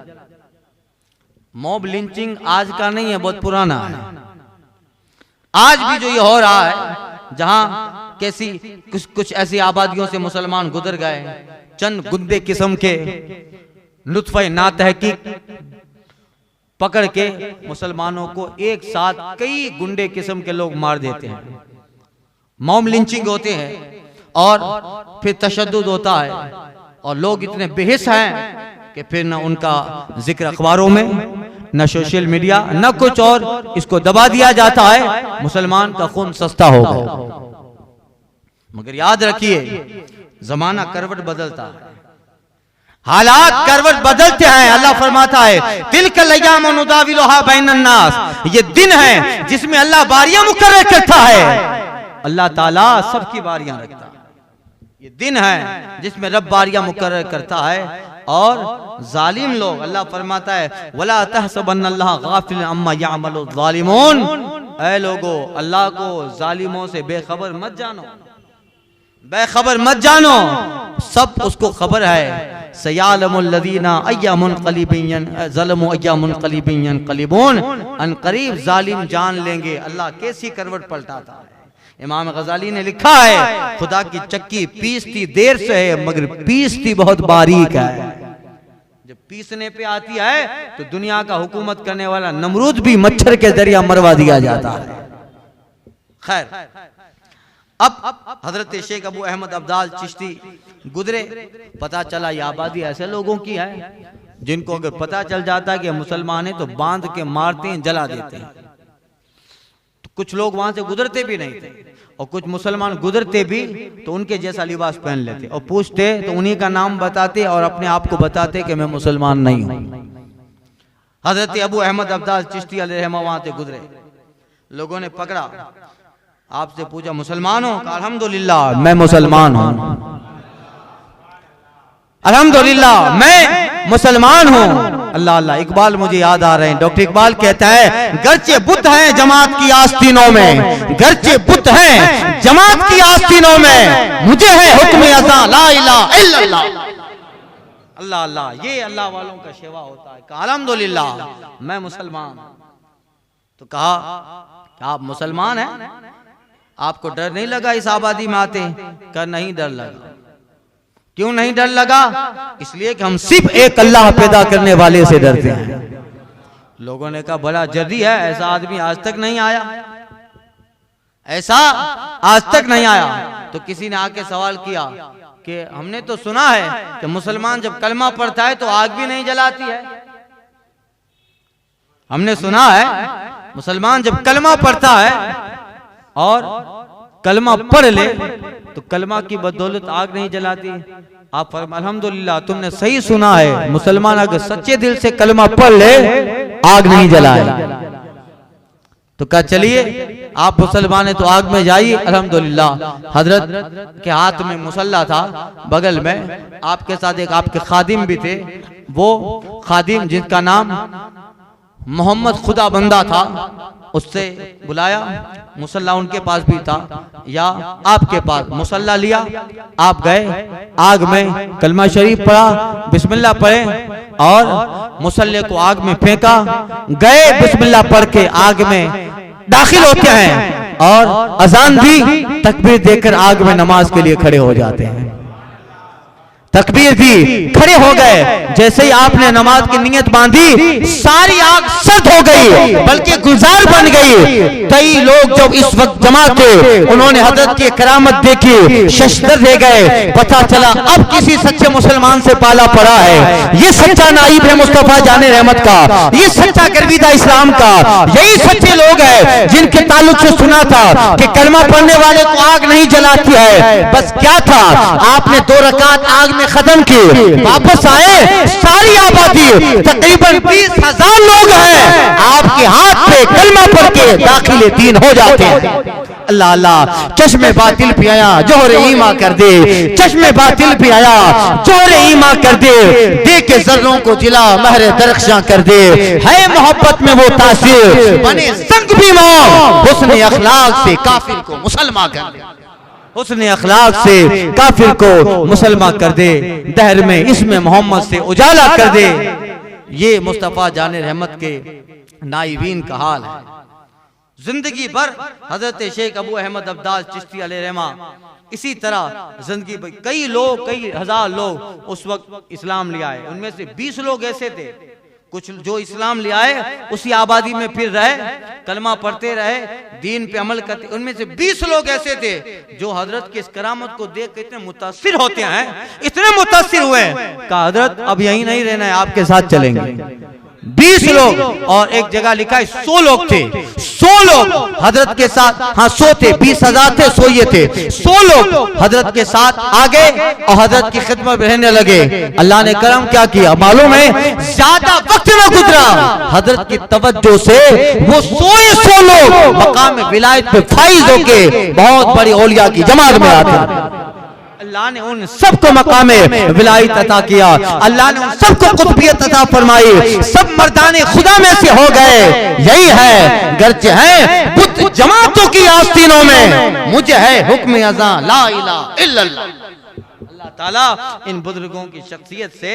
मॉब लिंचिंग आज का नहीं है, बहुत पुराना है। आज भी जो ये हो रहा है, जहां कैसी कुछ ऐसी आबादियों से मुसलमान गुजर गए, चंद गुंडे किस्म के लुत्फ़े नातहकीक पकड़ के मुसलमानों को एक साथ कई गुंडे किस्म के लोग मार देते हैं। मॉब लिंचिंग होते हैं और फिर तशद्दुद होता है और लोग इतने बेहिस हैं कि फिर न उनका जिक्र अखबारों में, न सोशल मीडिया, न कुछ और, इसको दबा दिया जाता है, मुसलमान का खून सस्ता हो गया। मगर याद रखिए जमाना करवट बदलता है, हालात करवट बदलते हैं। अल्लाह फरमाता है तिलकल अय्याम नुदाविलुहा बैनन नास, ये दिन है जिसमें अल्लाह बारियां मुकर्रर करता है। अल्लाह ताला सबकी बारियां रखता है, ये दिन है जिसमें रब बारियां मुकर्रर करता है। और जालिम लोग, अल्लाह फरमाता है वला तहसबन्नल्लाह गाफिलन अम्मा यअमलु ज़ालिमून, ऐ लोगो अल्लाह को जालिमों से बेखबर मत जानो, बेखबर मत जानो, सब उसको खबर है। सयालमुल लदीना अय्यामुन क़लीबिन ज़लमु अय्यामुन क़लीबिन यनक़लिबून, अनक़रीब जालिम जान लेंगे अल्लाह कैसी करवट पलटाता है। इमाम गजाली ने लिखा है खुदा की चक्की पीसती देर से है मगर पीसती बहुत बारीक है। जब पीसने पे आती है तो दुनिया का हुकूमत करने वाला नमरूद भी मच्छर के जरिया मरवा दिया जाता है। खैर, अब हजरत शेख अबू अहमद अब्दाल चिश्ती गुजरे, पता चला ये आबादी ऐसे लोगों की है जिनको अगर पता चल जाता है कि मुसलमान है तो बांध के मारते हैं, जला देते हैं। तो कुछ लोग वहां से गुजरते भी नहीं थे और कुछ मुसलमान गुजरते भी तो उनके जैसा लिबास पहन लेते और पूछते तो उन्हीं का नाम बताते और अपने आप को बताते कि मैं मुसलमान नहीं हूं। हजरत अबू अहमद अब्दाल चिश्ती अलैहिर्रहमा वहां से गुजरे, लोगों ने पकड़ा, आपसे पूछा मुसलमान हो? अल्हम्दुलिल्लाह मैं मुसलमान हूं, अल्हम्दुलिल्लाह मैं मुसलमान हूं। अल्लाह अल्लाह, इकबाल मुझे याद आ रहे हैं। डॉक्टर इकबाल कहता है गर्चे बुत हैं जमात की आस्तीनों में, गर्चे बुत हैं जमात की आस्तीनों में, मुझे है हुक्म अज़ा ला इलाहा इल्लल्लाह। अल्लाह अल्लाह, ये अल्लाह वालों का सेवा होता है। कहा अल्हम्दुलिल्लाह मैं मुसलमान। तो कहा आप मुसलमान हैं, आपको डर नहीं लगा इस आबादी में आते? कहा नहीं डर लगा। क्यों नहीं डर लगा? इसलिए कि हम सिर्फ एक अल्लाह पैदा करने वाले से डरते हैं। लोगों ने कहा बड़ा जर्दी है, ऐसा आदमी आज तक नहीं आया, ऐसा आज तक नहीं आया। तो किसी ने आके सवाल किया कि हमने तो सुना है कि मुसलमान जब कलमा पढ़ता है तो आग भी नहीं जलाती है। हमने सुना है मुसलमान जब कलमा पढ़ता है और कलमा पढ़ ले तो कलमा की बदौलत आग नहीं जलाती। आप फरमाए अल्हम्दुलिल्लाह तुमने सही सुना है, मुसलमान अगर सच्चे दिल से कलमा पढ़ ले आग नहीं जलाए। तो कहा चलिए आप मुसलमान है तो आग में जाइए। अल्हम्दुलिल्लाह हजरत के हाथ में मुसल्ला था, बगल में आपके साथ एक आपके खादिम भी थे। वो खादिम जिनका नाम मोहम्मद खुदा बंदा था, उससे बुलाया, मुसल्ला उनके पास भी था या आपके पास, मुसल्ला लिया, आप गए, आग में कलमा शरीफ पढ़ा, बिस्मिल्लाह पढ़े और मुसल्ले को आग में फेंका। गए बिस्मिल्लाह पढ़ के आग में दाखिल होते हैं और अजान भी तकबीर देकर आग में नमाज के लिए खड़े हो जाते हैं। तकबीर दी, खड़े हो गए। जैसे ही आपने नमाज की नियत बांधी, सारी आग सर्द हो गई, बल्कि गुलजार बन गई। कई लोग जब इस वक्त जमा थे, उन्होंने हजरत की करामत देखी, शशदर रह गए। पता चला अब किसी सच्चे मुसलमान से पाला पड़ा है। ये सच्चा नाइब है मुस्तफा जाने रहमत का, ये सच्चा गर्विदा इस्लाम का। यही सच्चे लोग हैं जिनके ताल्लुक से सुना था कि कलमा पढ़ने वाले को आग नहीं जलाती है। बस क्या था, आपने 2 रकात आग में खत्म की, वापस आए, सारी आबादी तकरीबन 20,000 लोग हैं, आपके हाथ से कलमा पढ़ के दाखिले दीन हो जाते हैं। अल्लाह अल्लाह, चश्मे बातिल भी आया, जोहरे ईमा कर दे। चश्मे बातिल भी आया, जोहरे ईमा कर दे। दे के जर्रों को जिला महरे दरख्शां कर दे। है मोहब्बत में वो तासीर, बने संग भी मौत। हुस्न अखलाक से काफिर को मुसलमान कर दे, हुस्न अखलाक से काफिर को मुसलमान कर दे। दहर में इसमें मोहम्मद से उजाला कर दे। ये मुस्तफा जाने रहमत के नाइबीन का हाल है। जिंदगी भर हजरत शेख अबू अहमद अब्दाल चिश्ती अलैहिर्रहमा इसी तरह जिंदगी भर कई लोग, कई हजार लोग उस वक्त इस्लाम ले आए। उनमें से 20 लोग ऐसे थे, कुछ जो इस्लाम ले आए उसी आबादी में फिर रहे, कलमा पढ़ते रहे, दीन पे अमल करते। उनमें से 20 लोग ऐसे थे जो हजरत की इस करामत को देख के इतने मुतासिर होते हैं, इतने मुतासिर हुए का हजरत अब यहीं नहीं रहना है, आपके साथ चलेंगे। 20 लोग, और एक जगह लिखा है 100 लोग थे। 100 लोग हजरत के साथ, हाँ 100 थे, 20,000 थे, 100 ये थे। 100 लोग हजरत के साथ आ गए और हजरत की खिदमत में रहने लगे। अल्लाह ने करम क्या किया मालूम है, ज्यादा वक्त न गुजरा, हजरत की तवज्जो से वो 100 लोग मकाम विलायत पे फाइज होके बहुत बड़ी औलिया की जमात में आते। अल्लाह ने उन सबको मकामे विलायत अता किया। अल्लाह ने उन सबको कुतुबियत अता फरमाई। सब मर्दाने खुदा में से हो गए। यही है गर्ज है बुत जमातों की आस्तीनों में, मुझे है हुक्म अज़ा ला इलाहा इल्लल्लाह। अल्लाह ताला इन बुजुर्गों की शख्सियत से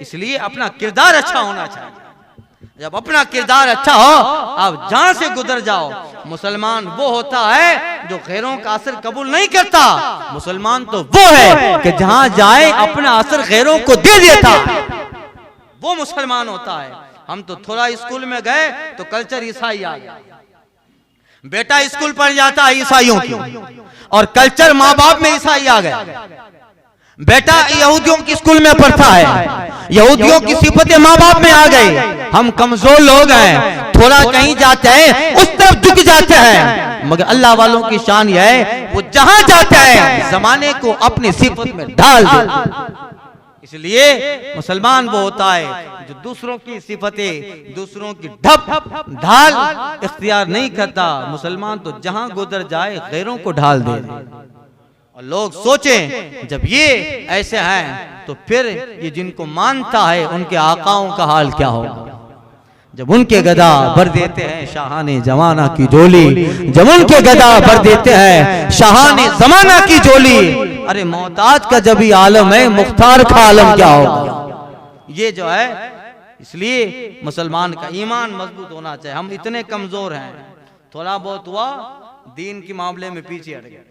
इसलिए अपना किरदार अच्छा होना चाहिए। जब अपना किरदार अच्छा हो, आप जहां से गुजर जाओ। मुसलमान वो होता है जो गैरों का असर कबूल नहीं करता। मुसलमान तो वो है कि जहां जाए अपना असर गैरों को दे देता, वो मुसलमान होता है। हम तो थोड़ा स्कूल में गए तो कल्चर ईसाई आ गया। बेटा स्कूल पढ़ जाता है ईसाइयों की, और कल्चर माँ बाप में ईसाई आ गया। बेटा यहूदियों की स्कूल में पढ़ता है, यहूदियों की सिफतें माँ बाप में आ गई। हम कमजोर लोग हैं, थोड़ा कहीं जाते हैं उस तरफ झुक जाते हैं। मगर अल्लाह वालों की शान यह है, वो जहां जाते हैं जमाने को अपनी सिफत में ढाल देते। इसलिए मुसलमान वो होता है जो दूसरों की सिफतें, दूसरों की ढप ढाल इख्तियार नहीं करता। मुसलमान तो जहां गुजर जाए गैरों को ढाल दे। और लोग सोचें जब ये ऐसे हैं तो फिर ये जिनको मानता है उनके आकाओं का हाल क्या होगा। जब उनके गदा भर देते हैं शाहाने जमाना की झोली, जब उनके गदा भर देते हैं शाहाने जमाना की झोली, अरे मोहताज का जब ही आलम है मुख्तार का आलम क्या होगा। ये जो है, इसलिए मुसलमान का ईमान मजबूत होना चाहिए। हम इतने कमजोर हैं, थोड़ा बहुत हुआ दीन के मामले में पीछे हट गए,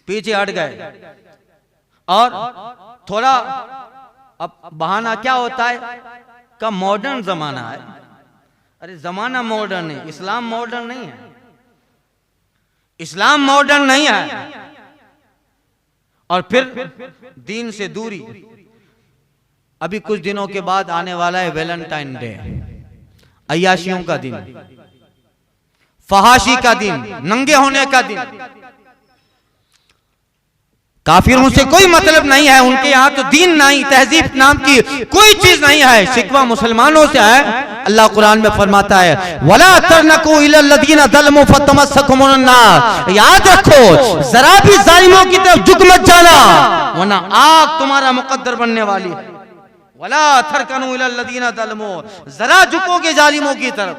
पीछे हट गए। और थोड़ा अब बहाना क्या होता है का मॉडर्न जमाना है। अरे जमाना मॉडर्न है, इस्लाम मॉडर्न नहीं है। इस्लाम मॉडर्न नहीं है। और फिर दीन से दूरी। अभी कुछ दिनों के बाद आने वाला है वैलेंटाइन डे, अय्याशियों का दिन, फहाशी का दिन, नंगे होने का दिन। काफिरों से कोई मतलब नहीं है, उनके यहाँ तो दीन नहीं, तहजीब नाम की कोई चीज नहीं है। शिकवा मुसलमानों से है। अल्लाह कुरान में फरमाता है वला तरनकू इलल लदीना ज़लमू फतमस्सकुमुन नार, याद रखो जरा भी जालिमों की तरफ झुक मत जाना वरना आग तुम्हारा मुकद्दर बनने वाली है। वला थरकनू इलल लदीना ज़लमू, जरा झुकोगे जालिमों की तरफ,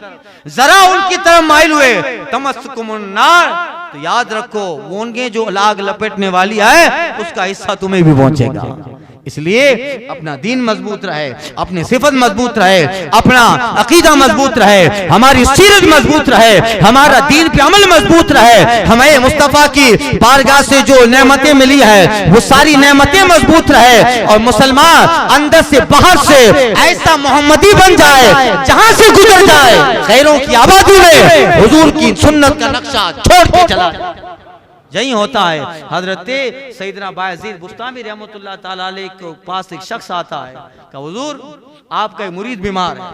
जरा उनकी तरफ माइल हुए तमस्सकुमुन नार, तो याद रखो वो उनके जो आग लपेटने वाली है उसका हिस्सा तुम्हें भी पहुंचेगा। इसलिए अपना दीन मजबूत रहे, अपनी सिफत मजबूत रहे, अपना अकीदा मजबूत रहे, हमारी सीरत मजबूत रहे, हमारा दीन पे अमल मजबूत रहे, हमें मुस्तफा की बारगाह से जो नेमतें मिली है वो सारी नेमतें मजबूत रहे, और मुसलमान अंदर से बाहर से ऐसा मोहम्मदी बन जाए जहां से गुजर जाए गैरों की आबादी में हुजूर की सुन्नत का नक्शा छोड़ के चला जाए। यही होता है। हजरत सैयदना बायजीद बुस्तामी रहमतुल्लाह ताला अलैह के पास एक शख्स आता है कि हुजूर आपका एक मुरीद बीमार है,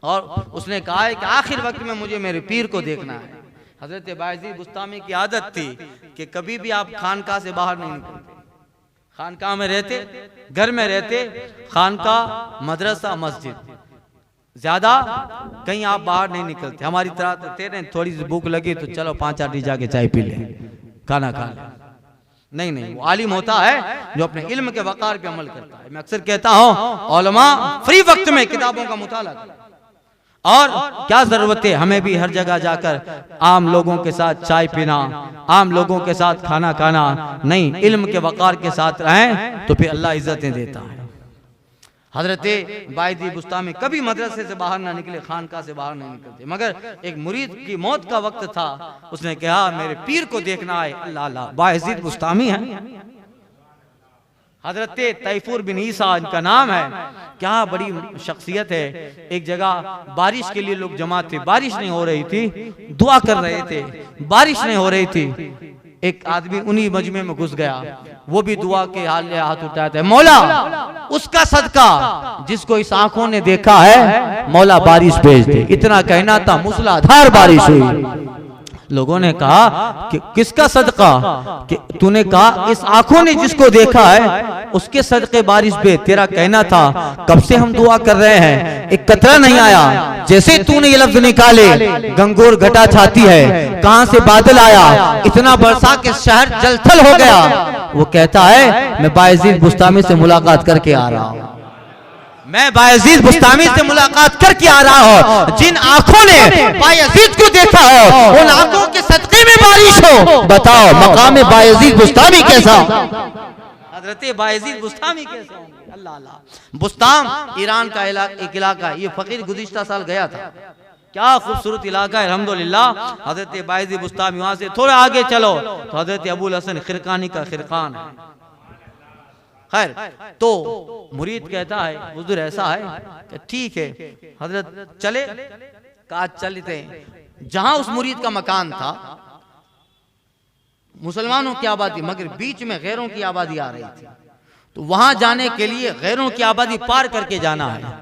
और उसने कहा है कि आखिर वक्त में मुझे मेरे पीर को देखना है। हजरत बायजीद बुस्तामी की आदत थी कि कभी भी आप खानकाह से बाहर नहीं निकलते, खानकाह में रहते, घर में रहते, खानकाह मदरसा मस्जिद, ज्यादा कहीं आप बाहर नहीं निकलते। हमारी तरह तेरे थोड़ी सी भूख लगी तो चलो 5 आटी जाके चाय पी ले, खाना खा ले, नहीं नहीं, वो आलिम होता है जो अपने इल्म के वकार पे अमल करता है। मैं अक्सर कहता हूँ उलमा फ्री वक्त में किताबों का मुताला करें, और क्या जरूरत है हमें भी हर जगह जाकर आम लोगों के साथ चाय पीना, आम लोगों के साथ खाना खाना, नहीं, इल्म के वकार के साथ रहें तो फिर अल्लाह इज्जतें देता है। हजरत बायजीद बुस्तामी कभी मदरसे से बाहर ना निकले, खानकाह से बाहर नहीं निकलते, मगर एक मुरीद की मौत का वक्त था, उसने कहा मेरे पीर को देखना है। अल्लाह अल्लाह, बायजीद बुस्तामी है, हजरत तैफूर बिन ईसा इनका नाम है। क्या बड़ी शख्सियत है। एक जगह बारिश के लिए लोग जमा थे, बारिश नहीं हो रही थी, दुआ कर रहे थे, बारिश नहीं हो रही थी। एक आदमी उन्हीं मजमे में घुस गया, वो भी दुआ के हाल हाथ उठाता है, मौला उसका सदका जिसको इस आंखों ने देखा है, मौला बारिश भेज दे। इतना कहना था, मूसलाधार बारिश हुई। लोगों ने कहा कि किसका सदका? कि तूने कहा इस आंखों ने जिसको देखा है उसके सदके बारिश पे। तेरा कहना था कब से हम दुआ कर रहे हैं, एक कतरा नहीं आया। जैसे तूने ये लफ्ज निकाले, गंगोर घटा छाती है, कहां से बादल आया, इतना बरसा के शहर जलथल हो गया। वो कहता है मैं बायजीद बुस्तामी से मुलाकात करके आ रहा हूँ, मैं बायजीद बुस्तामी से मुलाकात करके आ रहा हूँ। जिन आंखों ने बायजीद को देखा हो, उन आंखों के सदके में बारिश हो। बताओ मकाम बायजीद बुस्तामी कैसा, हजरत बायजीद बुस्तामी कैसा होंगे। अल्लाह अल्लाह। बुस्ताम ईरान का एक इलाका, ये फकीर गुज़िश्ता साल गया था, क्या खूबसूरत इलाका है अल्हम्दुलिल्लाह। हजरत बायजीद बुस्तामी, वहां से थोड़ा आगे चलो तो हजरत अबुल हसन खिरकानी का खिरकान है। खैर, तो मुरीद कहता है हुजूर ऐसा है कि ठीक है हजरत चले, काज चलते। जहां उस मुरीद का मकान था मुसलमानों की आबादी, मगर बीच में गैरों की आबादी आ रही थी, तो वहां जाने के लिए गैरों की आबादी पार करके जाना है।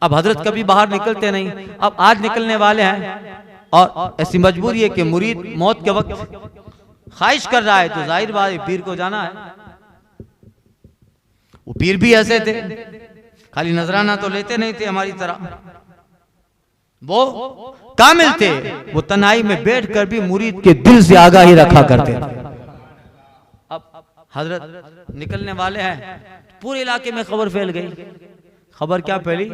अब हजरत कभी बाहर निकलते नहीं, अब आज निकलने वाले हैं, और ऐसी मजबूरी है कि मुरीद मौत के वक्त ख्वाहिश कर रहा है, तो जाहिर बात है पीर को जाना है। वो पीर भी ऐसे थे, खाली नजराना तो लेते नहीं थे हमारी तरह, वो कामिल थे। वो तन्हाई में बैठकर भी मुरीद के दिल से आगाही रखा करते थे। अब हजरत निकलने वाले हैं, पूरे इलाके में खबर फैल गई। खबर क्या फैली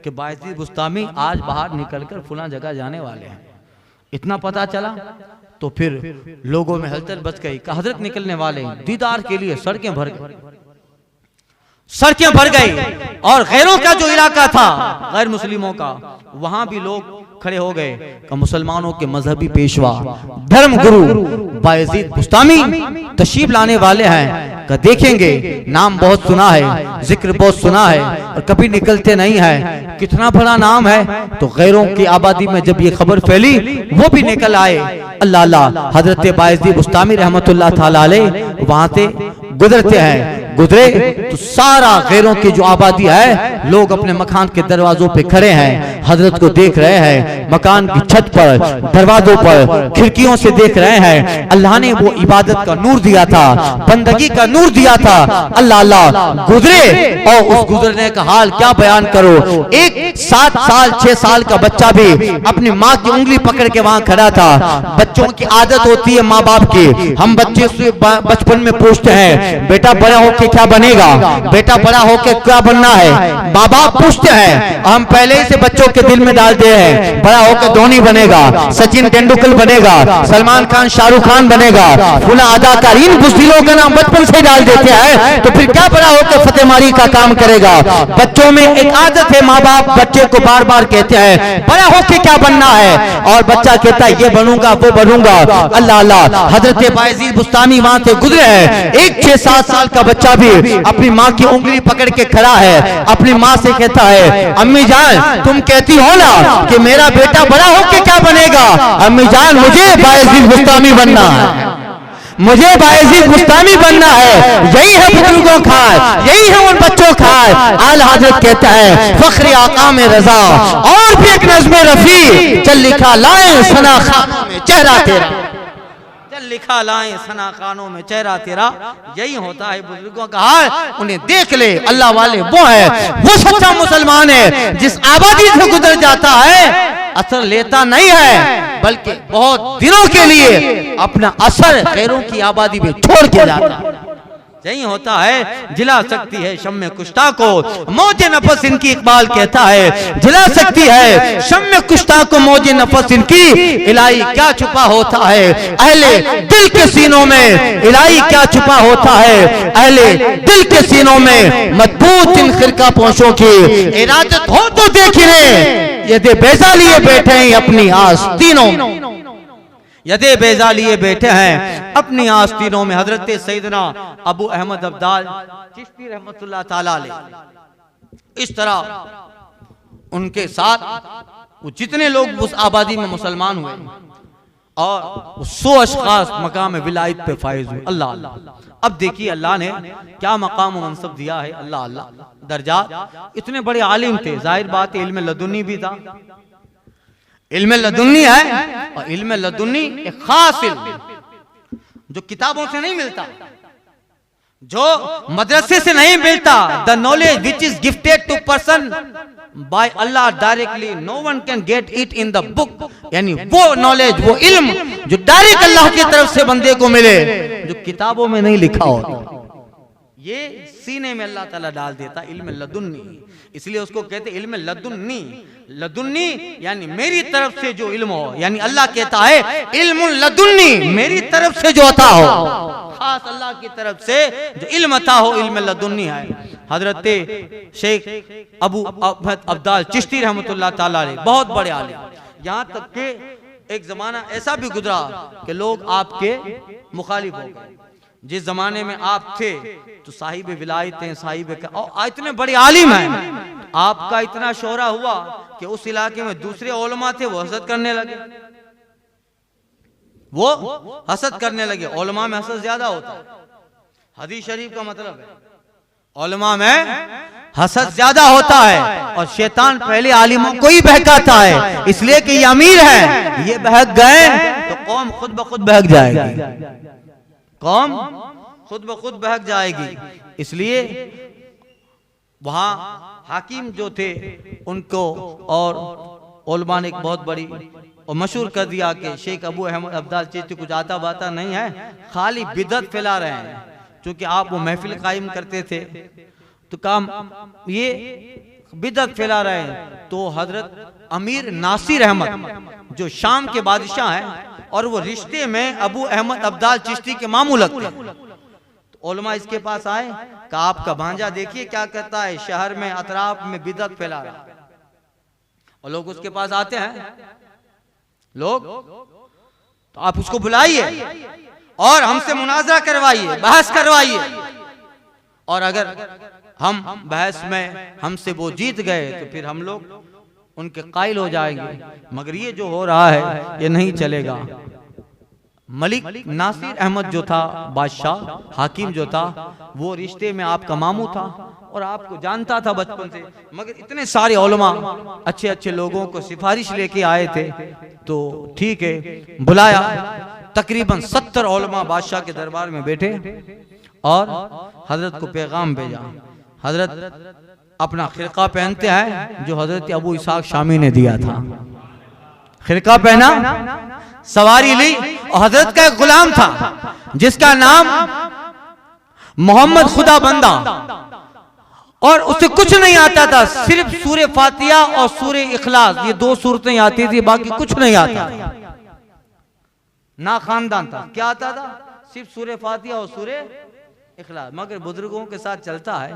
कि बायजीद बुस्तामी आज बाहर निकलकर फुला जगह जाने वाले हैं। इतना पता चला तो फिर लोगों में हलचल बच गई कि हजरत निकलने वाले हैं। दीदार के लिए सड़कें भर गई, सड़कें भर गई, और गैरों का जो इलाका था, गैर मुस्लिमों का, वहां भी लोग खड़े हो गए कि मुसलमानों के मजहबी पेशवा धर्म गुरु बायजीद बुस्तामी तशरीफ लाने वाले हैं। कि देखेंगे, नाम बहुत सुना है, जिक्र बहुत सुना है, और कभी निकलते नहीं है, कितना बड़ा नाम है। तो गैरों की आबादी में जब ये खबर फैली, वो भी निकल आए। अल्लाह अल्लाह। हजरत बायजीद बुस्तामी रहमतुल्लाह ताला अलैह वहां से गुजरते हैं, गुजरे तो सारा गैरों की जो आबादी है, लोग अपने मकान के दरवाजों पे खड़े हैं, हजरत को देख रहे हैं, मकान की छत पर, दरवाजों पर, खिड़कियों से देख रहे हैं। अल्लाह ने वो इबादत का नूर दिया था, बंदगी का नूर दिया था। अल्लाह अल्लाह। गुजरे, और उस गुजरने का हाल क्या बयान करो। एक 7 साल 6 साल का बच्चा भी अपनी माँ की उंगली पकड़ के वहां खड़ा था। बच्चों की आदत होती है माँ बाप की, हम बच्चे से बचपन में पूछते हैं बेटा बड़ा होके क्या बनेगा, बेटा बड़ा होके क्या बनना है, माँ बाप पूछते हैं। हम पहले ही से बच्चों के दिल में डालते हैं बड़ा होकर धोनी बनेगा, सचिन तेंदुलकर बनेगा, सलमान खान शाहरुख खान बनेगा, फुला अदाकार, इन बुज़दिलों का नाम बचपन से डाल देते हैं, तो फिर क्या बड़ा होकर फतेहमारी का काम करेगा। बच्चों में एक आदत है, माँ बाप बच्चे को बार बार कहते हैं बड़ा होके क्या बनना है, और बच्चा कहता है ये बनूंगा वो बनूंगा। अल्लाह अल्लाह, हजरत बायजीद बुस्तामी वहां से गुजरे हैं। एक 6-7 साल का बच्चा भी अपनी माँ की उंगली पकड़ के खड़ा है, अपनी माँ से कहता है अम्मी जान तुम कहती हो ना कि मेरा बेटा बड़ा होके क्या बनेगा, अम्मी जान मुझे बायजीद बुस्तामी बनना है, मुझे बायजीद बुस्तामी बनना है। यही है बुजुर्गों का, यही है उन बच्चों का। आला हजरत कहता है फख्र आका में रजा, और भी एक नज़्म रफी, चल लिखा लाए सना खानों में चेहरा तेरा, चल लिखा लाए सना खानों में चेहरा तेरा। यही होता है बुजुर्गों का हाल, उन्हें देख ले अल्लाह वाले वो है, वो सच्चा मुसलमान है जिस आबादी से गुजर जाता है असर लेता नहीं है, बल्कि बहुत दिनों के लिए अपना असर गैरों की आबादी में छोड़ के जाता है। यही होता है, जिला सकती है शम्मे कुश्ता को मौजे नफस इनकी, इकबाल कहता है जिला सकती है शम्मे कुश्ता को मौजे नफस इनकी, इलाही क्या छुपा होता है अहले दिल के सीनों में, इलाही क्या छुपा होता है अहले दिल के सीनों में, मजबूत इन खिरका पोशों की इरादत हो तो देख ले, यदि बेजा लिए बैठे हैं अपनी आस्तीनों में, यदि बेजा लिए बैठे हैं अपनी आस्तीनों में। हजरत सैयदना अबू अहमद अब्दाल चिश्ती रहमतुल्लाह ताला अलैह, इस तरह उनके साथ वो जितने लोग उस आबादी में मुसलमान हुए और 100 अशखास मकाम विलायत पे फाइज हुए। अल्लाह अल्लाह। अब देखिए अल्लाह ने क्या मकाम व मनसब दिया है, अल्लाह अल्लाह दर्जात। इतने बड़े आलिम थे, जाहिर बात है इल्म लदुन्नी भी था, इल्म लदुन्नी है, और इल्म लदुन्नी एक खास इल्म जो किताबों से नहीं मिलता, जो मदरसे से नहीं मिलता। The knowledge which is gifted to person by Allah directly, no one can get it in the book, यानी वो नॉलेज, वो इल्म जो डायरेक्ट अल्लाह की तरफ से बंदे को मिले, जो किताबों में नहीं लिखा होता, ये सीने में अल्लाह ताला डाल देता, इल्म लदुन्नी। इसलिए उसको कहते इल्म लदुन्नी। लदुन्नी यानी मेरी तरफ से जो इल्म हो, यानी अल्लाह कहता है इल्म लदुन्नी, मेरी तरफ से जो अता हो, खास अल्लाह की तरफ से जो इल्म अता हो, इल्म लदुन्नी है। हजरत शेख अबू अहमद अब्दाल चिश्ती रहमतुल्लाह ताला अलैह बहुत बड़े आलिम। यहाँ तक के एक जमाना ऐसा भी गुजरा कि लोग आपके मुखालिफ हो गए। जिस जमाने में आप थे तो साहिब विलायत हैं, साहिब और इतने बड़े आलिम हैं, आपका इतना शोहरा हुआ कि उस इलाके में दूसरे उलमा थे, वो हसद करने लगे, वो हसद करने लगे। उलमा में हसद ज्यादा होता है, हदीस शरीफ का मतलब है उलमा में हसद ज्यादा होता है, और शैतान पहले आलिमों को ही बहकाता है, इसलिए कि ये अमीर है, ये बहक गए तो कौम खुद ब खुद बहक जाएगी, कौम खुद ब खुद बहक जाएगी। इसलिए वहां हाकिम जो थे उनको और उलमा ने एक बहुत बड़ी और मशहूर कर दिया कि शेख अबू अहमद अब्दाल चिश्ती कुछ आता बाता नहीं है, खाली बिदअत फैला रहे हैं। क्योंकि आप वो महफिल कायम करते थे तो काम ये बिदअत फैला रहे हैं। तो हजरत अमीर नासिर अहमद जो शाम के बादशाह हैं और वो रिश्ते में अबू अहमद अब्दाल चिश्ती के मामू लगते हैं, तो उलमा इसके पास आए कि आपका भांजा देखिए क्या करता है, शहर में अतराफ में बिदअत फैला रहा है। और लोग उसके पास आते हैं, लोग, तो आप उसको बुलाइए और हमसे मुनाजरा करवाइए, बहस करवाइए, और अगर हम बहस में हमसे वो जीत गए तो फिर हम लोग उनके कायल हो जाएंगे। मगर ये जो हो रहा है ये नहीं चलेगा। मलिक नासिर अहमद जो था, बादशाह हाकिम जो था, वो रिश्ते में आपका मामू था और आपको जानता था बचपन से। मगर इतने सारे उलमा अच्छे अच्छे लोगों को सिफारिश लेके आए थे, तो ठीक है बुलाया। तकरीबन 70 उलमा बादशाह के दरबार में बैठे और हजरत को पैगाम भेजा। हजरत अपना खिरका पहनते हैं जो हजरत अबू इसाक शामी ने दिया था, खिरका पहना, सवारी ली, और हजरत का एक गुलाम था जिसका नाम मोहम्मद खुदा बंदा, और उसे कुछ नहीं आता था, सिर्फ सूरे फातिहा और सूरे इखलास, ये 2 सूरतें आती थी, बाकी कुछ नहीं आता। ना खानदान था, क्या आता था? सिर्फ सूरे फातिहा और सूरे इखलास। मगर बुजुर्गों के साथ चलता है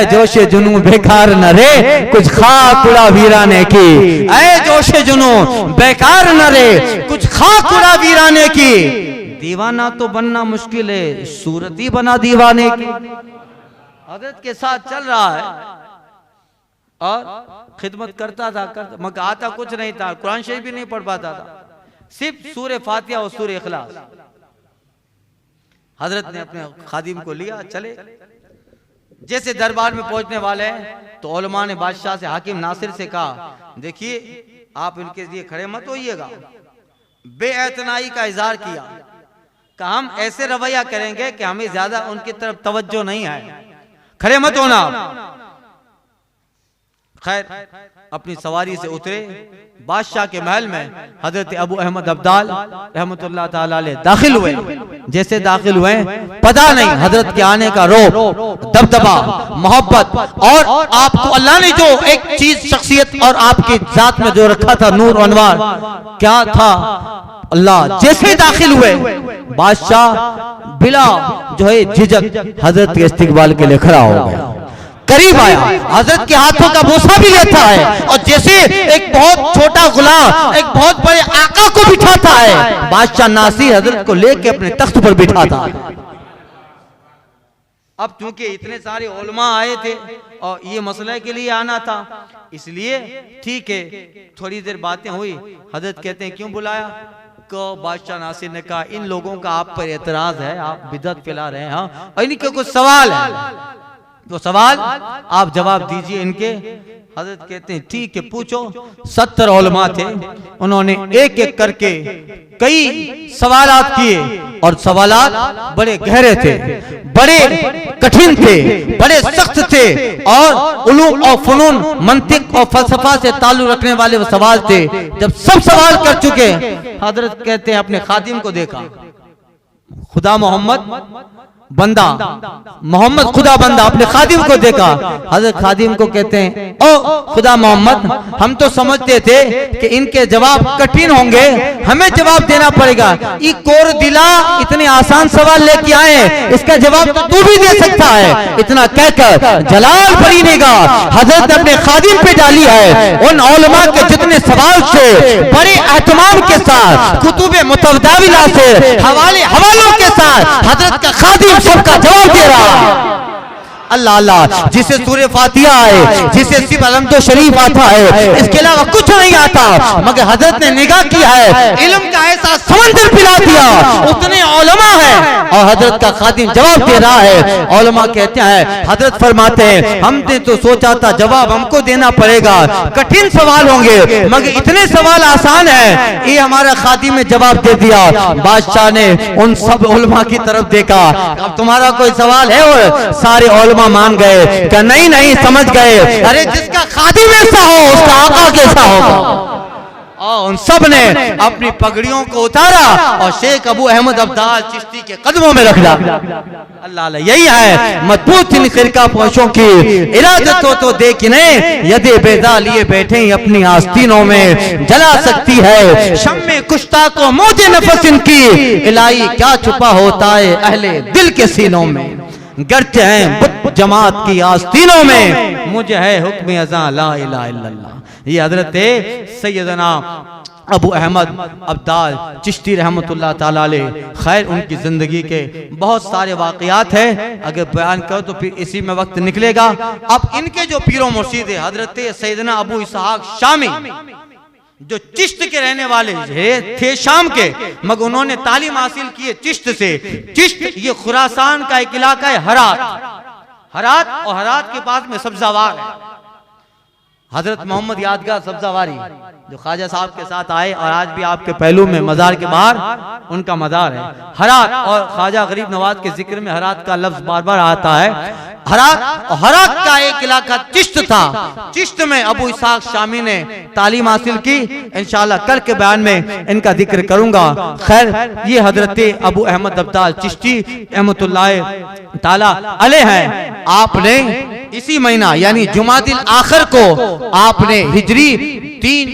जोशे जुनू बेकार न रे, कुछ खाक उड़ा वीराने की। ऐ जोशे जुनू बेकार न रे, कुछ खाक उड़ा वीराने की। दीवाना तो बनना मुश्किल है, सूरत ही बना दीवाने की। हजरत के साथ चल रहा है और खिदमत करता था, मगर आता कुछ नहीं था, कुरान शरीफ भी नहीं पढ़ पाता था, सिर्फ सूरे फातिहा और सूरे इखलास। हजरत ने अपने खादिम को लिया, चले। जैसे दरबार में पहुंचने वाले हैं तो उलमा ने बादशाह से, हाकिम नासिर से कहा, देखिए आप इनके लिए खड़े मत होइएगा। बेएतनाई का इजहार किया, कहा हम ऐसे रवैया करेंगे कि हमें ज्यादा उनकी तरफ तवज्जो नहीं है, खड़े मत होना। खैर अपनी सवारी से उतरे, बादशाह के महल में हजरत अबू अहमद अब्दाल रहमतुल्लाह ताला अलैह दाखिल हुए। जैसे दाखिल हुए, पता नहीं हजरत के आने का रोब, दबदबा, मोहब्बत, और आपको अल्लाह ने जो एक चीज शख्सियत और आपकी जात में जो रखा था, नूर अनवार, क्या था? अल्लाह। जैसे दाखिल हुए, बादशाह बिला जो है झिझक हजरत के इस्तकबाल के लिए खड़ा हो गया, करीब आया, हजरत के हाथों का बोसा भी लेता है, और जैसे एक बहुत छोटा गुलाम एक बहुत बड़े आका को बिठाता है, बादशाह नासिर हजरत को लेके अपने तख्त पर बिठाता है। अब चूंकि इतने सारे उलमा आए थे और ये मसले के लिए आना था, इसलिए ठीक है, थोड़ी देर बातें हुई। हजरत कहते हैं क्यों बुलाया? को बादशाह नासिर ने कहा, इन लोगों का आप पर एतराज है, आप बिदअत फैला रहे हैं, हाँ, और इनके कुछ सवाल है, तो सवाल आप जवाब दीजिए इनके। हजरत कहते हैं ठीक है, पूछो। 70 उलमा थे, उन्होंने एक एक करके कई सवालात किए, और सवालात बड़े गहरे थे, बड़े कठिन थे, बड़े सख्त थे, और उलूम और फनून, मंतिक और फलसफा से ताल्लुक रखने वाले वो सवाल थे। जब सब सवाल कर चुके, हजरत कहते हैं अपने खादिम को देखा, खुदा मोहम्मद बंदा, मोहम्मद खुदा बंदा, अपने खादिम को देखा। हजरत खादिम को कहते हैं, ओ खुदा मोहम्मद, हम तो समझते थे कि इनके जवाब कठिन होंगे, हमें जवाब देना पड़ेगा। ये कोर दिला इतने आसान सवाल लेके आए, इसका जवाब तो तू भी दे सकता है। इतना कहकर जलाल भरी निगाह हजरत ने अपने खादिम पे डाली है। उन उलमा के जितने सवाल थे, बड़े एहतमाम के साथ, कुतुबे मुतवदाविला से हवालों के साथ हजरत का खादिम सबका जवाब दे रहा। अल्लाह अल्लाह, जिसे सूरे फातिहा है, जिसे सिर्फ अलहम्दो शरीफ आता है, इसके अलावा कुछ नहीं आता, मगर हजरत ने निगाह किया है, इल्म का ऐसा समंदर पिला दिया, उतने उलमा है, और हजरत का खादिम जवाब दे रहा है। उलमा कहते हैं, हजरत फरमाते हैं, हमने तो सोचा था जवाब हमको देना पड़ेगा, कठिन सवाल होंगे, मगर इतने सवाल आसान है, ये हमारा खादिम ने जवाब दे दिया। बादशाह ने उन सब उलमा की तरफ देखा, अब तुम्हारा कोई सवाल है? और सारे उलमा मान गए कि नहीं नहीं, समझ गए, अरे जिसका खादिम ऐसा हो उसका आका कैसा होगा। और उन सब ने अपनी पगड़ियों को उतारा और शेख अबू अहमद अब्दाल चिश्ती के कदमों में रख दिया। अल्लाह, यही है मजबूत इन फिरका पोशों की इरादत तो देखने, यदि बेदा लिए बैठे अपनी आस्तीनों में, जला सकती है शम्मे कुश्ता को मौजे नफस इनकी, इलाही क्या छुपा होता है अहले दिल के सीनों में, गर्ते हैं बुत जमात की आस्तीनों में, मुझे है हुक्म अज़ां ला इलाहा इल्लल्लाह। ये हजरत सैयदना अबू अहमद अब्दाल चिश्ती रहमतुल्लाह ताला अलैह। खैर उनकी जिंदगी के बहुत सारे वाकयात हैं, अगर बयान करो तो फिर इसी में वक्त निकलेगा। अब इनके जो पीरो मुर्शिद है हजरत सैयदना अबू इसहाक शामी, जो चिश्त के रहने वाले थे शाम के, मगर उन्होंने तालीम हासिल की है चिश्त से। चिश्त ये खुरासान का एक इलाका है, हरात और हरात के पास में सब्जावार है। हजरत मोहम्मद यादगार सब्जावारी जो ख्वाजा साहब के साथ आए और आज भी आपके पहलू में मजार के बाहर उनका मजार है। हरात, और ख्वाजा गरीब नवाज के जिक्र में हरात का लफ्ज बार बार आता है। हरात का एक इलाका चिश्त था। चिश्त में अबू इसाक शामी ने तालीम हासिल की। इंशाअल्लाह कल के बयान में इनका जिक्र करूंगा। खैर, ये हजरत अबू अहमद अब्दाल चिश्ती रहमतुल्लाह ताला अलैह हैं। आपने इसी महीना यानी जुमादिल आखिर को आपने हिजरी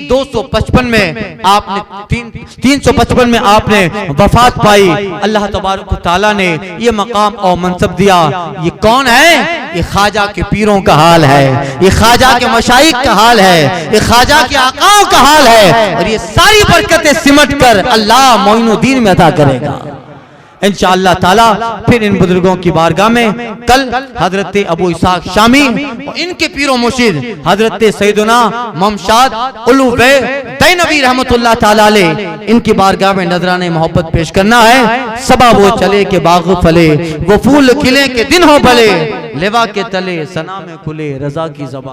255 में आपने 355 में आपने वफात पाई। अल्लाह तबारक ताला ने ये मकाम और मनसब दिया। ये कौन है? ये ख्वाजा के पीरों का हाल है, ये ख्वाजा के मशाइख का हाल है, ये ख्वाजा के आकाओं का हाल है। और ये सारी बरकतें सिमट कर अल्लाह मोइनुद्दीन में अता करेगा इंशाअल्लाह ताला। फिर इन बुजुर्गों की बारगाह में कल हजरत अबू इसाक शामी और इनके पीरो मुर्शिद हजरत सैयदना ममशाद उलूबे दैनवी रहमतुल्लाह ताला अलैह इनकी बारगाह में नजराने मोहब्बत पेश करना है। सबा वो चले के बाग फले, वो फूल खिले के दिन हो भले, लेवा के तले सना में खुले रजा की ज़बान।